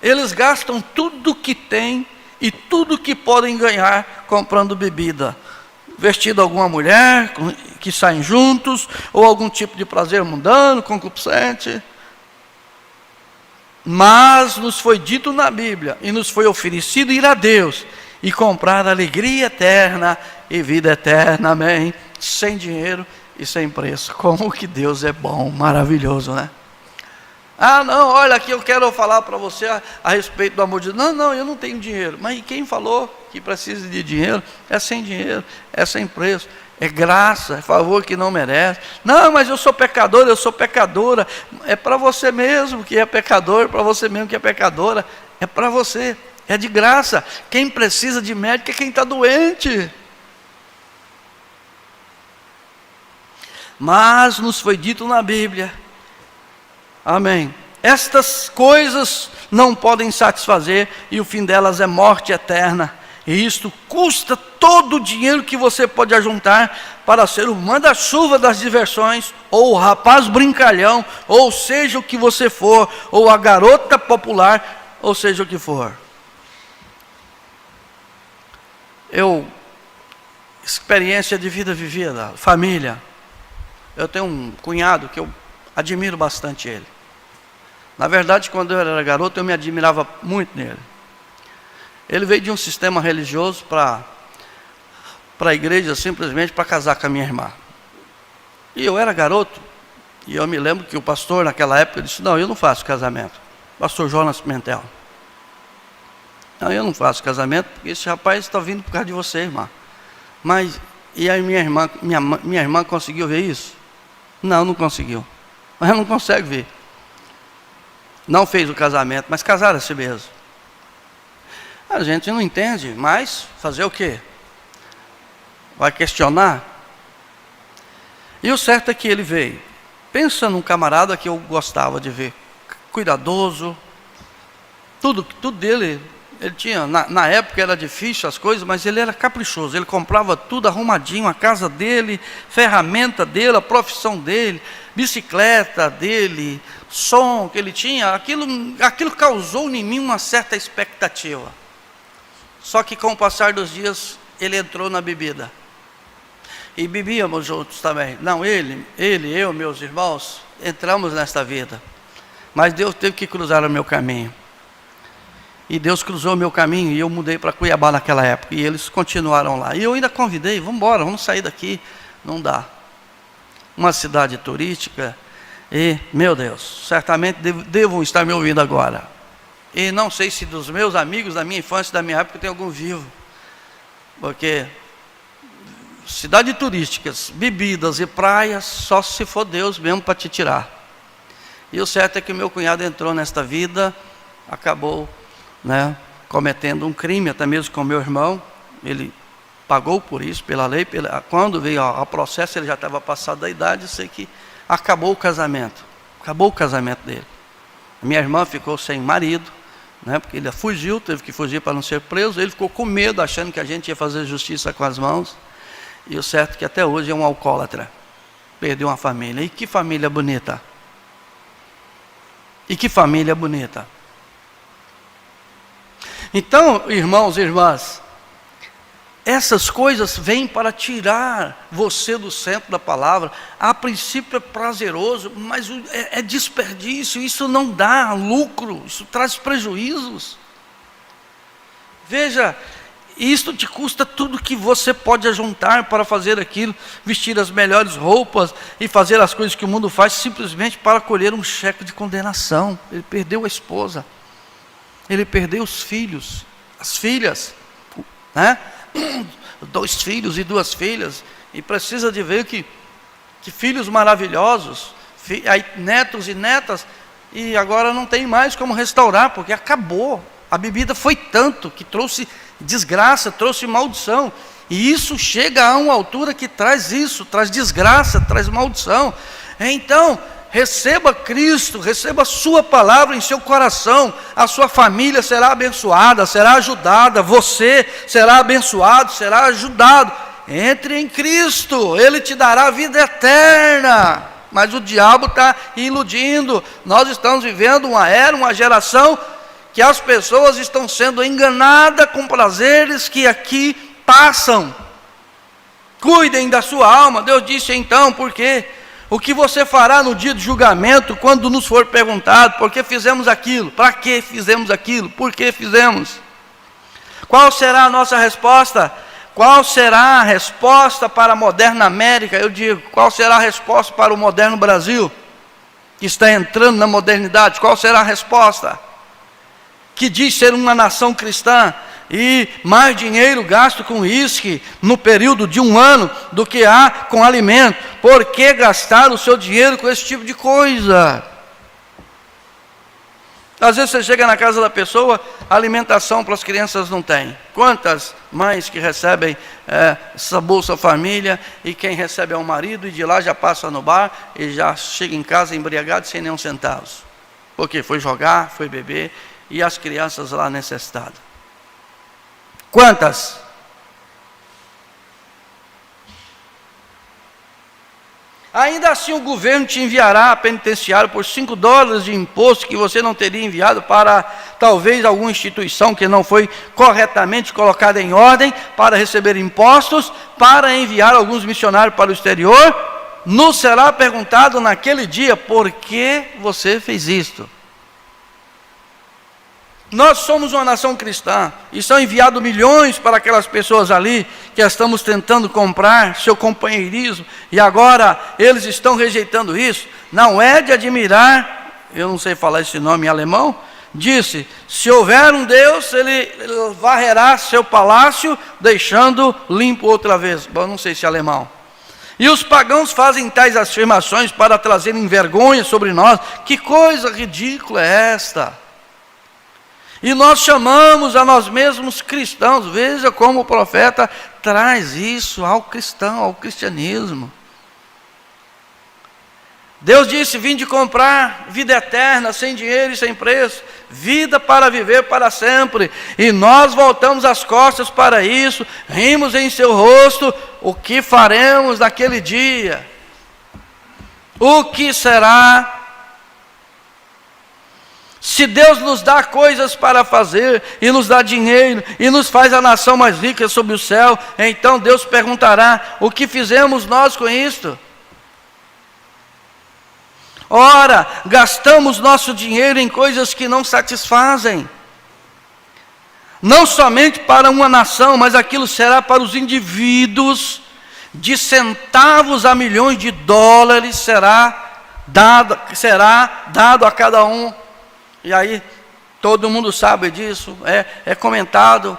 Eles gastam tudo que têm e tudo que podem ganhar comprando bebida, vestido alguma mulher, que saem juntos, ou algum tipo de prazer mundano, concupiscente. Mas nos foi dito na Bíblia, e nos foi oferecido ir a Deus e comprar alegria eterna e vida eterna, amém, sem dinheiro e sem preço. Como que Deus é bom, maravilhoso, né? Ah, não, olha aqui, eu quero falar para você a respeito do amor de Deus. Não, eu não tenho dinheiro. Mas quem falou que precisa de dinheiro? É sem dinheiro, é sem preço, é graça, é favor que não merece. Não, mas eu sou pecador, eu sou pecadora. É para você mesmo que é pecador, para você mesmo que é pecadora. É para você, é de graça. Quem precisa de médico é quem está doente. Mas nos foi dito na Bíblia, amém, estas coisas não podem satisfazer, e o fim delas é morte eterna. E isto custa todo o dinheiro que você pode ajuntar para ser o manda-chuva das diversões, ou o rapaz brincalhão, ou seja o que você for, ou a garota popular, ou seja o que for. Experiência de vida vivida, família. Eu tenho um cunhado que eu admiro bastante ele. Na verdade, quando eu era garoto, eu me admirava muito nele. Ele veio de um sistema religioso para para a igreja simplesmente para casar com a minha irmã. E eu era garoto, e eu me lembro que o pastor naquela época disse: não, eu não faço casamento. Pastor Jonas Pimentel. Não, eu não faço casamento, porque esse rapaz está vindo por causa de você, irmã. Mas, e aí minha irmã conseguiu ver isso? Não, não conseguiu. Mas ela não consegue ver. Não fez o casamento, mas casaram a si mesmo. A gente não entende, mas fazer o quê? Vai questionar? E o certo é que ele veio. Pensa num camarada que eu gostava de ver. Cuidadoso. Tudo dele. Ele tinha, na época era difícil as coisas, mas ele era caprichoso. Ele comprava tudo arrumadinho, a casa dele, ferramenta dele, a profissão dele, bicicleta dele, som que ele tinha. Aquilo causou em mim uma certa expectativa. Só que com o passar dos dias, ele entrou na bebida. E bebíamos juntos também. Não, eu, meus irmãos, entramos nesta vida. Mas Deus teve que cruzar o meu caminho. E Deus cruzou o meu caminho e eu mudei para Cuiabá naquela época. E eles continuaram lá. E eu ainda convidei: vamos embora, vamos sair daqui. Não dá. Uma cidade turística. E, meu Deus, certamente devam estar me ouvindo agora. E não sei se dos meus amigos da minha infância e da minha época tem algum vivo. Porque cidades turísticas, bebidas e praias, só se for Deus mesmo para te tirar. E o certo é que meu cunhado entrou nesta vida, acabou, cometendo um crime, até mesmo com meu irmão. Ele pagou por isso, pela lei. Quando veio ao processo, ele já estava passado da idade. Eu sei que acabou o casamento dele. A minha irmã ficou sem marido, porque ele fugiu, teve que fugir para não ser preso. Ele ficou com medo, achando que a gente ia fazer justiça com as mãos. E o certo é que até hoje é um alcoólatra. Perdeu uma família. E que família bonita. E que família bonita. Então, irmãos e irmãs, essas coisas vêm para tirar você do centro da palavra. A princípio é prazeroso, mas é desperdício. Isso não dá lucro, isso traz prejuízos. Veja, isto te custa tudo que você pode ajuntar para fazer aquilo, vestir as melhores roupas e fazer as coisas que o mundo faz, simplesmente para colher um cheque de condenação. Ele perdeu a esposa, ele perdeu os filhos, as filhas, 2 filhos e 2 filhas, e precisa de ver que filhos maravilhosos, netos e netas, e agora não tem mais como restaurar, porque acabou. A bebida foi tanto que trouxe desgraça, trouxe maldição. E isso chega a uma altura que traz isso, traz desgraça, traz maldição. Então, receba Cristo, receba a sua palavra em seu coração. A sua família será abençoada, será ajudada. Você será abençoado, será ajudado. Entre em Cristo, Ele te dará vida eterna. Mas o diabo está iludindo. Nós estamos vivendo uma era, uma geração que as pessoas estão sendo enganadas com prazeres que aqui passam. Cuidem da sua alma. Deus disse então, por quê? O que você fará no dia de julgamento, quando nos for perguntado, por que fizemos aquilo? Para que fizemos aquilo? Por que fizemos? Qual será a nossa resposta? Qual será a resposta para a moderna América? Eu digo, qual será a resposta para o moderno Brasil, que está entrando na modernidade? Qual será a resposta? Que diz ser uma nação cristã, e mais dinheiro gasto com uísque no período de 1 ano do que há com alimento. Por que gastar o seu dinheiro com esse tipo de coisa? Às vezes você chega na casa da pessoa, alimentação para as crianças não tem. Quantas mães que recebem essa Bolsa Família, e quem recebe é o marido, e de lá já passa no bar e já chega em casa embriagado sem nenhum centavo. Porque foi jogar, foi beber, e as crianças lá necessitadas. Quantas? Ainda assim o governo te enviará a penitenciário por $5 de imposto que você não teria enviado para talvez alguma instituição que não foi corretamente colocada em ordem para receber impostos, para enviar alguns missionários para o exterior. Nos será perguntado naquele dia, por que você fez isto? Nós somos uma nação cristã e são enviados milhões para aquelas pessoas ali que estamos tentando comprar seu companheirismo e agora eles estão rejeitando isso. Não é de admirar, eu não sei falar esse nome em alemão, disse, se houver um Deus, ele varrerá seu palácio, deixando limpo outra vez. Bom, não sei se é alemão. E os pagãos fazem tais afirmações para trazerem vergonha sobre nós. Que coisa ridícula é esta? E nós chamamos a nós mesmos cristãos. Veja como o profeta traz isso ao cristão, ao cristianismo. Deus disse, vinde comprar vida eterna, sem dinheiro e sem preço, vida para viver para sempre. E nós voltamos as costas para isso, rimos em seu rosto, o que faremos naquele dia? O que será? Se Deus nos dá coisas para fazer, e nos dá dinheiro, e nos faz a nação mais rica sobre o céu, então Deus perguntará, o que fizemos nós com isto? Ora, gastamos nosso dinheiro em coisas que não satisfazem. Não somente para uma nação, mas aquilo será para os indivíduos, de centavos a milhões de dólares será dado a cada um. E aí, todo mundo sabe disso, é comentado.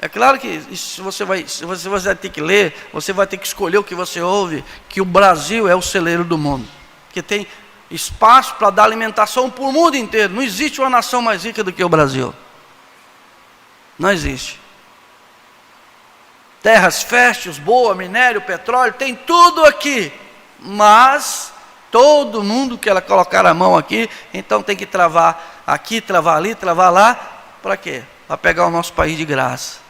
É claro que você vai ter que ler, você vai ter que escolher o que você ouve, que o Brasil é o celeiro do mundo. Que tem espaço para dar alimentação para o mundo inteiro. Não existe uma nação mais rica do que o Brasil. Não existe. Terras férteis, boa, minério, petróleo, tem tudo aqui. Mas todo mundo quer colocar a mão aqui, então tem que travar aqui, travar ali, travar lá. Para quê? Para pegar o nosso país de graça.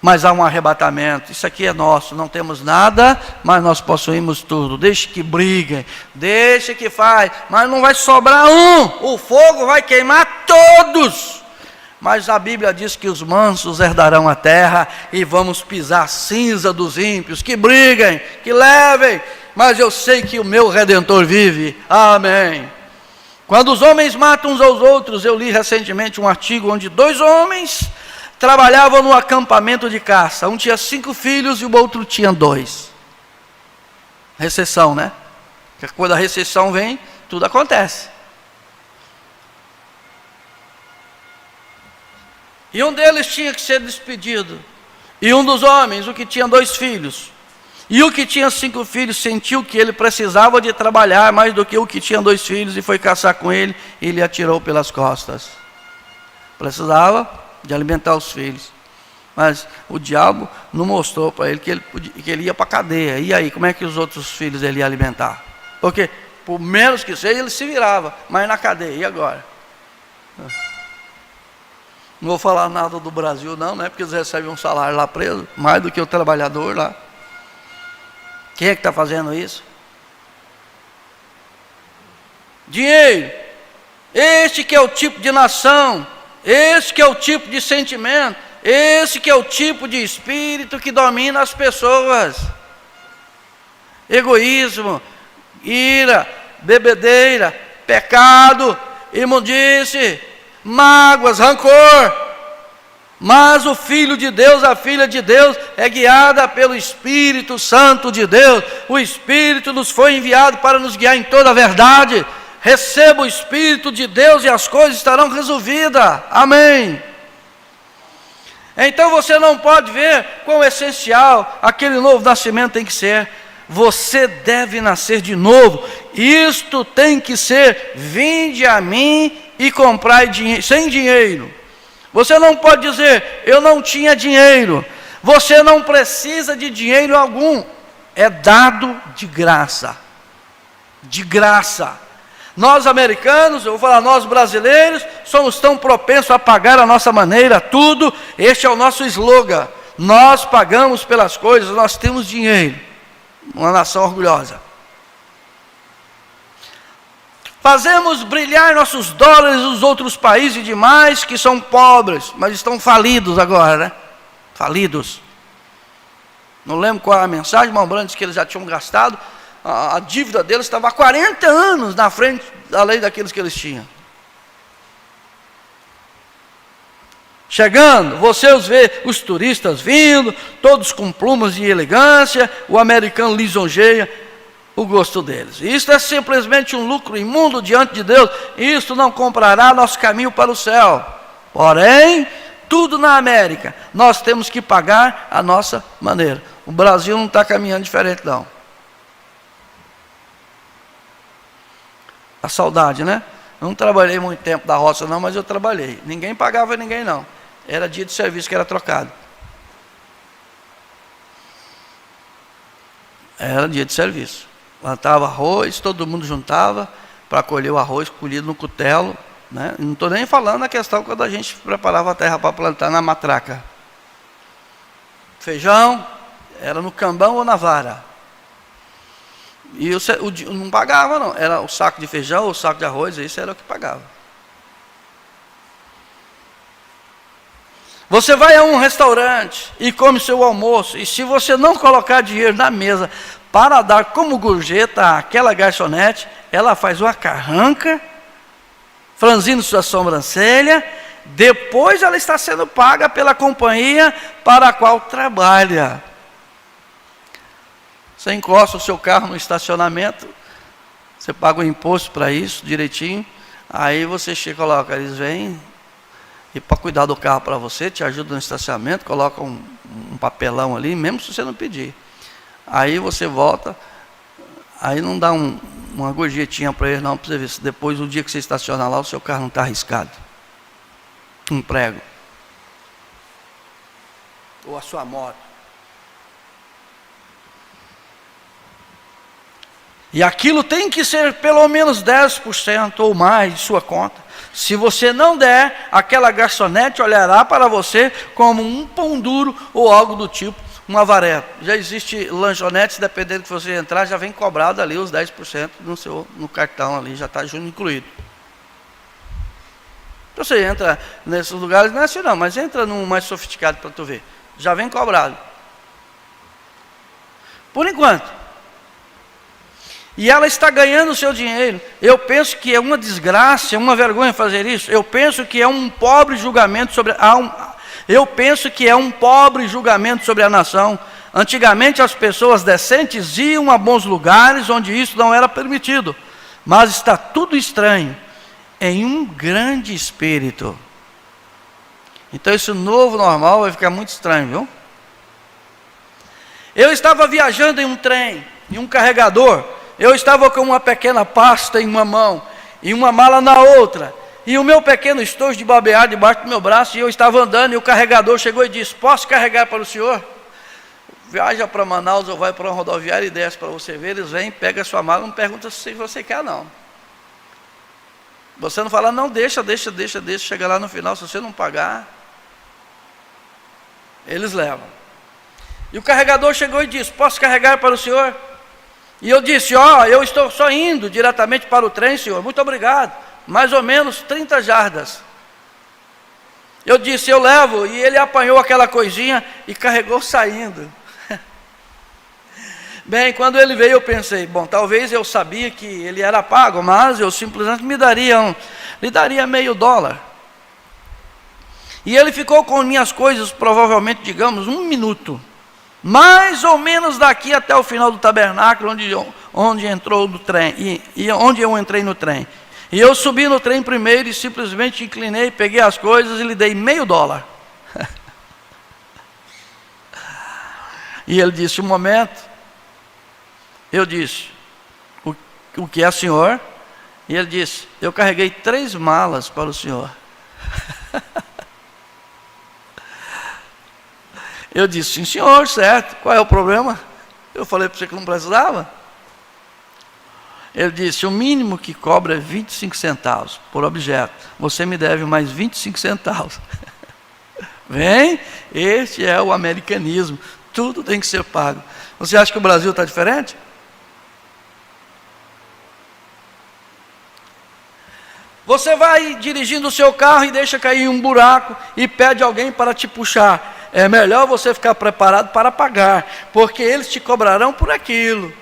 Mas há um arrebatamento, isso aqui é nosso, não temos nada, mas nós possuímos tudo. Deixe que briguem, deixe que faz, mas não vai sobrar um, o fogo vai queimar todos. Mas a Bíblia diz que os mansos herdarão a terra e vamos pisar cinza dos ímpios. Que briguem, que levem, mas eu sei que o meu Redentor vive, amém. Quando os homens matam uns aos outros, eu li recentemente um artigo onde 2 homens trabalhavam no acampamento de caça. Um tinha 5 filhos e o outro tinha 2. Recessão, né? Porque quando a recessão vem, tudo acontece. E um deles tinha que ser despedido. E um dos homens, o que tinha 2 filhos, e o que tinha 5 filhos, sentiu que ele precisava de trabalhar mais do que o que tinha 2 filhos, e foi caçar com ele, e ele atirou pelas costas. Precisava de alimentar os filhos, mas o diabo não mostrou para ele que ele ia para a cadeia. E aí, como é que os outros filhos ele ia alimentar? Porque, por menos que seja, ele se virava, mas na cadeia, e agora? Não vou falar nada do Brasil não, né? Porque eles recebem um salário lá preso, mais do que o trabalhador lá. Quem é que está fazendo isso? Dinheiro. Este que é o tipo de nação, esse que é o tipo de sentimento, esse que é o tipo de espírito que domina as pessoas. Egoísmo, ira, bebedeira, pecado, imundície, mágoas, rancor. Mas o Filho de Deus, a Filha de Deus, é guiada pelo Espírito Santo de Deus. O Espírito nos foi enviado para nos guiar em toda a verdade. Receba o Espírito de Deus e as coisas estarão resolvidas. Amém. Então você não pode ver quão essencial aquele novo nascimento tem que ser. Você deve nascer de novo. Isto tem que ser: vinde a mim e comprai sem dinheiro. Você não pode dizer, eu não tinha dinheiro. Você não precisa de dinheiro algum. É dado de graça. De graça. Nós americanos, eu vou falar nós brasileiros, somos tão propensos a pagar a nossa maneira, tudo. Este é o nosso slogan. Nós pagamos pelas coisas, nós temos dinheiro. Uma nação orgulhosa. Fazemos brilhar nossos dólares nos outros países demais que são pobres, mas estão falidos agora, né? Falidos. Não lembro qual é a mensagem, mas o Brandes que eles já tinham gastado a dívida deles estava há 40 anos na frente da lei daqueles que eles tinham. Chegando, você os vê, os turistas vindo, todos com plumas de elegância, o americano lisonjeia o gosto deles. Isso é simplesmente um lucro imundo diante de Deus. Isso não comprará nosso caminho para o céu. Porém, tudo na América, nós temos que pagar a nossa maneira. O Brasil não está caminhando diferente, não. A saudade, né? Eu não trabalhei muito tempo da roça, não, mas eu trabalhei. Ninguém pagava ninguém, não. Era dia de serviço que era trocado. Era dia de serviço. Plantava arroz, todo mundo juntava para colher o arroz colhido no cutelo, né? Não estou nem falando a questão quando a gente preparava a terra para plantar na matraca. Feijão era no cambão ou na vara. E não pagava, não. Era o saco de feijão, o saco de arroz, isso era o que pagava. Você vai a um restaurante e come seu almoço, e se você não colocar dinheiro na mesa para dar como gorjeta àquela garçonete, ela faz uma carranca, franzindo sua sobrancelha, depois ela está sendo paga pela companhia para a qual trabalha. Você encosta o seu carro no estacionamento, você paga o imposto para isso direitinho, aí você chega e coloca, eles vêm e para cuidar do carro para você, te ajuda no estacionamento, coloca um papelão ali, mesmo se você não pedir. Aí você volta, aí não dá uma gorjetinha para eles não, para você ver se depois, o dia que você estacionar lá, o seu carro não está arriscado. Um prego. Ou a sua moto. E aquilo tem que ser pelo menos 10% ou mais de sua conta. Se você não der, aquela garçonete olhará para você como um pão duro ou algo do tipo, uma vareta. Já existe lanchonetes, dependendo que você entrar, já vem cobrado ali os 10% no cartão ali, já está junto incluído. Então você entra nesses lugares, não é assim não, mas entra num mais sofisticado para tu ver. Já vem cobrado. Por enquanto. E ela está ganhando o seu dinheiro. Eu penso que é uma desgraça, é uma vergonha fazer isso. Eu penso que é um pobre julgamento sobre a nação. Antigamente as pessoas decentes iam a bons lugares onde isso não era permitido. Mas está tudo estranho em um grande espírito. Então esse novo normal vai ficar muito estranho, viu? Eu estava viajando em um trem, em um carregador. Eu estava com uma pequena pasta em uma mão e uma mala na outra. E o meu pequeno estojo de babear debaixo do meu braço, e eu estava andando, e o carregador chegou e disse, posso carregar para o senhor? Viaja para Manaus ou vai para uma rodoviária e desce para você ver, eles vêm, pega a sua mala, não pergunta se você quer não. Você não fala, não, deixa, chega lá no final, se você não pagar, eles levam. E o carregador chegou e disse, posso carregar para o senhor? E eu disse, eu estou só indo diretamente para o trem, senhor, muito obrigado, mais ou menos 30 jardas. Eu disse, eu levo, e ele apanhou aquela coisinha e carregou saindo. Bem, quando ele veio eu pensei, bom, talvez eu sabia que ele era pago, mas eu simplesmente lhe daria $0,50. E ele ficou com minhas coisas, provavelmente, digamos, 1 minuto. Mais ou menos daqui até o final do tabernáculo, onde entrou no trem, e onde eu entrei no trem. E eu subi no trem primeiro e simplesmente inclinei, peguei as coisas e lhe dei $0,50. E ele disse, um momento. Eu disse, o que é, senhor? E ele disse, eu carreguei 3 malas para o senhor. Eu disse, sim senhor, certo, qual é o problema? Eu falei para você que não precisava. Ele disse, o mínimo que cobra é 25 centavos por objeto. Você me deve mais 25 centavos. Vem, este é o americanismo. Tudo tem que ser pago. Você acha que o Brasil está diferente? Você vai dirigindo o seu carro e deixa cair um buraco e pede alguém para te puxar. É melhor você ficar preparado para pagar, porque eles te cobrarão por aquilo.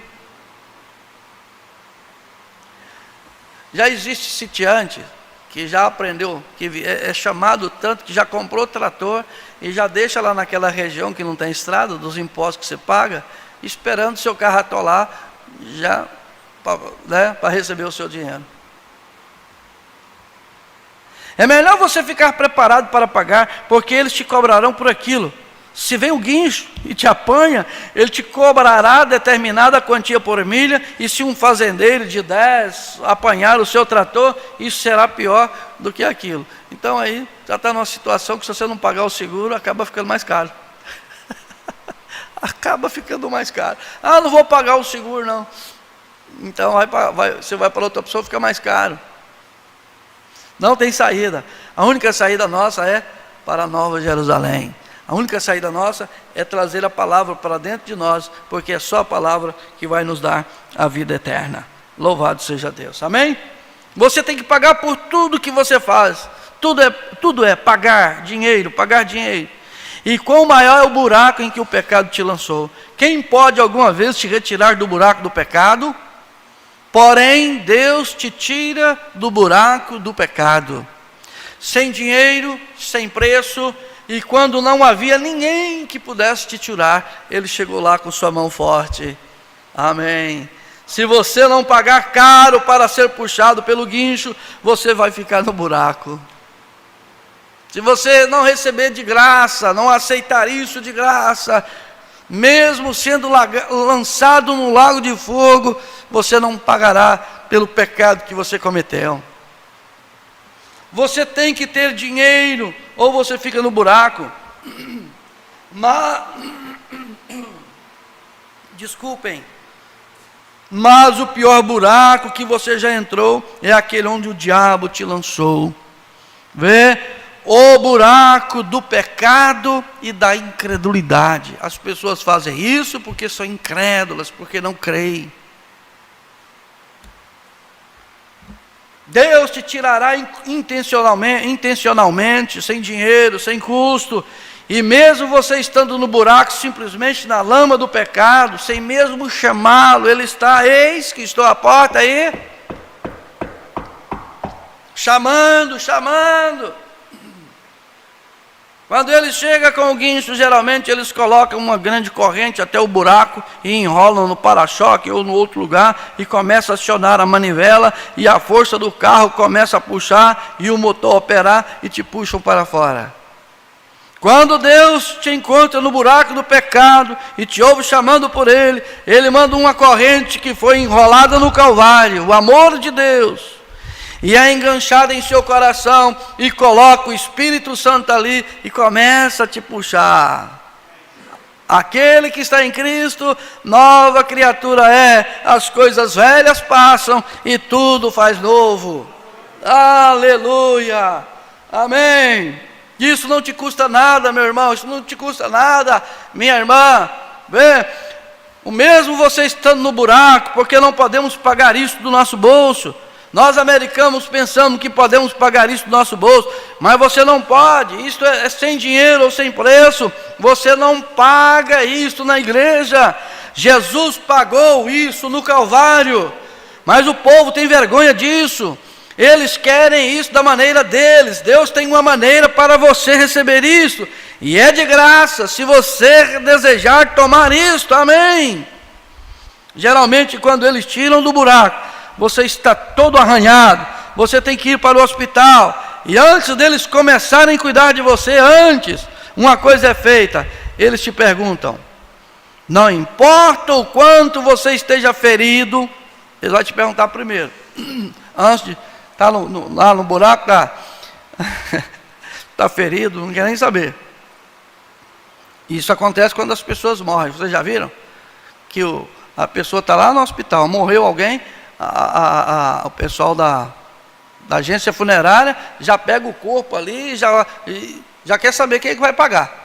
Já existe sitiante que já aprendeu, que é chamado tanto, que já comprou trator e já deixa lá naquela região que não tem estrada, dos impostos que você paga, esperando seu carro atolar, já, né, para receber o seu dinheiro. É melhor você ficar preparado para pagar, porque eles te cobrarão por aquilo. Se vem o guincho e te apanha, ele te cobrará determinada quantia por milha, e se um fazendeiro de 10 apanhar o seu trator, isso será pior do que aquilo. Então aí já está numa situação que, se você não pagar o seguro, acaba ficando mais caro. Acaba ficando mais caro. Ah, não vou pagar o seguro não. Então você vai para outra opção, fica mais caro. Não tem saída. A única saída nossa é para a Nova Jerusalém. A única saída nossa é trazer a palavra para dentro de nós, porque é só a palavra que vai nos dar a vida eterna. Louvado seja Deus. Amém? Você tem que pagar por tudo que você faz. Tudo é pagar dinheiro, pagar dinheiro. E quão maior é o buraco em que o pecado te lançou. Quem pode alguma vez te retirar do buraco do pecado? Porém, Deus te tira do buraco do pecado. Sem dinheiro, sem preço, e quando não havia ninguém que pudesse te tirar, Ele chegou lá com sua mão forte. Amém. Se você não pagar caro para ser puxado pelo guincho, você vai ficar no buraco. Se você não receber de graça, não aceitar isso de graça, mesmo sendo lançado no lago de fogo, você não pagará pelo pecado que você cometeu. Você tem que ter dinheiro, ou você fica no buraco. Desculpem, mas o pior buraco que você já entrou é aquele onde o diabo te lançou. Vê? O buraco do pecado e da incredulidade. As pessoas fazem isso porque são incrédulas, porque não creem. Deus te tirará intencionalmente, sem dinheiro, sem custo, e mesmo você estando no buraco, simplesmente na lama do pecado, sem mesmo chamá-lo, Ele está, eis que estou à porta aí, chamando. Quando ele chega com o guincho, geralmente eles colocam uma grande corrente até o buraco e enrolam no para-choque ou no outro lugar e começam a acionar a manivela, e a força do carro começa a puxar e o motor operar e te puxam para fora. Quando Deus te encontra no buraco do pecado e te ouve chamando por Ele, Ele manda uma corrente que foi enrolada no Calvário, o amor de Deus, e é enganchada em seu coração, e coloca o Espírito Santo ali e começa a te puxar. Aquele que está em Cristo, nova criatura é, as coisas velhas passam e tudo faz novo. Aleluia, amém. Isso não te custa nada, meu irmão, isso não te custa nada, minha irmã. Vê, o mesmo você estando no buraco, porque não podemos pagar isso do nosso bolso. Nós americanos pensamos que podemos pagar isso do nosso bolso, mas você não pode. Isso é sem dinheiro ou sem preço. Você não paga isso na igreja. Jesus pagou isso no Calvário, mas o povo tem vergonha disso. Eles querem isso da maneira deles. Deus tem uma maneira para você receber isso, e é de graça, se você desejar tomar isso. Amém. Geralmente, quando eles tiram do buraco, você está todo arranhado, você tem que ir para o hospital, e antes deles começarem a cuidar de você, uma coisa é feita: eles te perguntam, não importa o quanto você esteja ferido, eles vão te perguntar primeiro, antes de estar lá no buraco, está ferido, não quer nem saber. Isso acontece quando as pessoas morrem. Vocês já viram? Que a pessoa está lá no hospital, morreu alguém, o pessoal da agência funerária já pega o corpo ali e já quer saber quem é que vai pagar.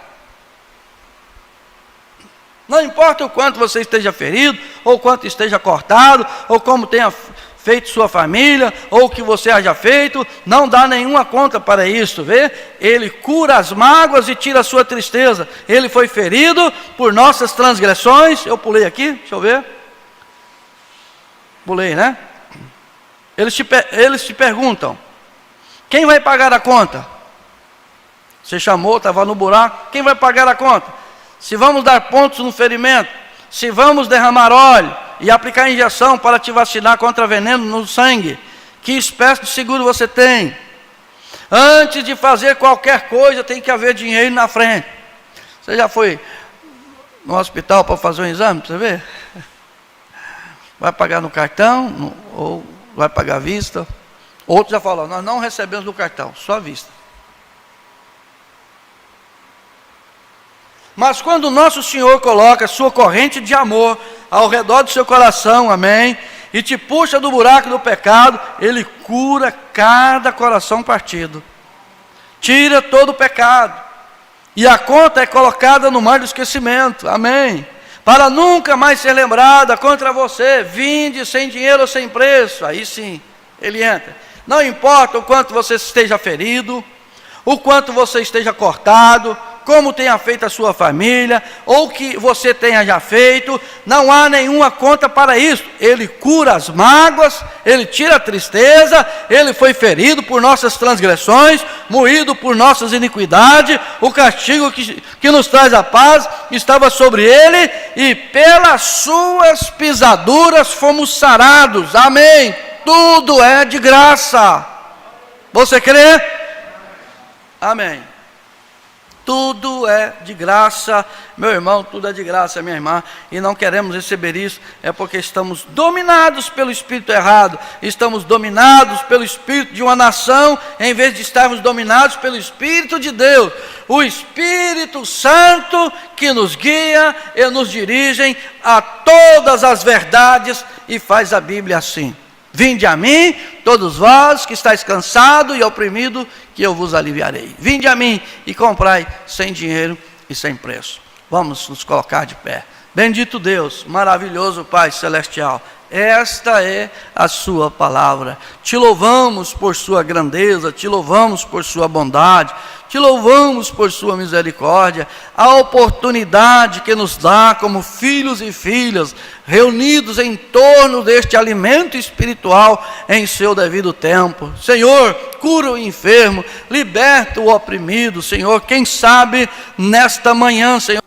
Não importa o quanto você esteja ferido, ou quanto esteja cortado, ou como tenha feito sua família, ou o que você haja feito, não dá nenhuma conta para isso, vê? Ele cura as mágoas e tira a sua tristeza. Ele foi ferido por nossas transgressões. Eu pulei aqui, deixa eu ver. Pulei, né? Eles te perguntam: quem vai pagar a conta? Você chamou, estava no buraco, quem vai pagar a conta? Se vamos dar pontos no ferimento, se vamos derramar óleo e aplicar injeção para te vacinar contra veneno no sangue, que espécie de seguro você tem? Antes de fazer qualquer coisa, tem que haver dinheiro na frente. Você já foi no hospital para fazer um exame, para você ver? Vai pagar no cartão, ou vai pagar à vista? Outros já falaram: nós não recebemos no cartão, só à vista. Mas quando o nosso Senhor coloca sua corrente de amor ao redor do seu coração, amém, e te puxa do buraco do pecado, Ele cura cada coração partido, tira todo o pecado, e a conta é colocada no mar do esquecimento, amém, para nunca mais ser lembrada contra você. Vinde sem dinheiro ou sem preço, aí sim, Ele entra. Não importa o quanto você esteja ferido, o quanto você esteja cortado, como tenha feito a sua família, ou que você tenha já feito, não há nenhuma conta para isso. Ele cura as mágoas, Ele tira a tristeza, Ele foi ferido por nossas transgressões, moído por nossas iniquidades, o castigo que nos traz a paz estava sobre Ele, e pelas suas pisaduras fomos sarados, amém. Tudo é de graça. Você crê? Amém. Tudo é de graça, meu irmão, tudo é de graça, minha irmã, e não queremos receber isso, é porque estamos dominados pelo espírito errado, estamos dominados pelo espírito de uma nação, em vez de estarmos dominados pelo Espírito de Deus, o Espírito Santo que nos guia e nos dirige a todas as verdades, e faz a Bíblia assim: vinde a mim, todos vós que estáis cansados e oprimidos, que eu vos aliviarei. Vinde a mim e comprai sem dinheiro e sem preço. Vamos nos colocar de pé. Bendito Deus, maravilhoso Pai Celestial, esta é a sua palavra. Te louvamos por sua grandeza, te louvamos por sua bondade, te louvamos por sua misericórdia, a oportunidade que nos dá como filhos e filhas, reunidos em torno deste alimento espiritual em seu devido tempo. Senhor, cura o enfermo, liberta o oprimido, Senhor. Quem sabe nesta manhã, Senhor,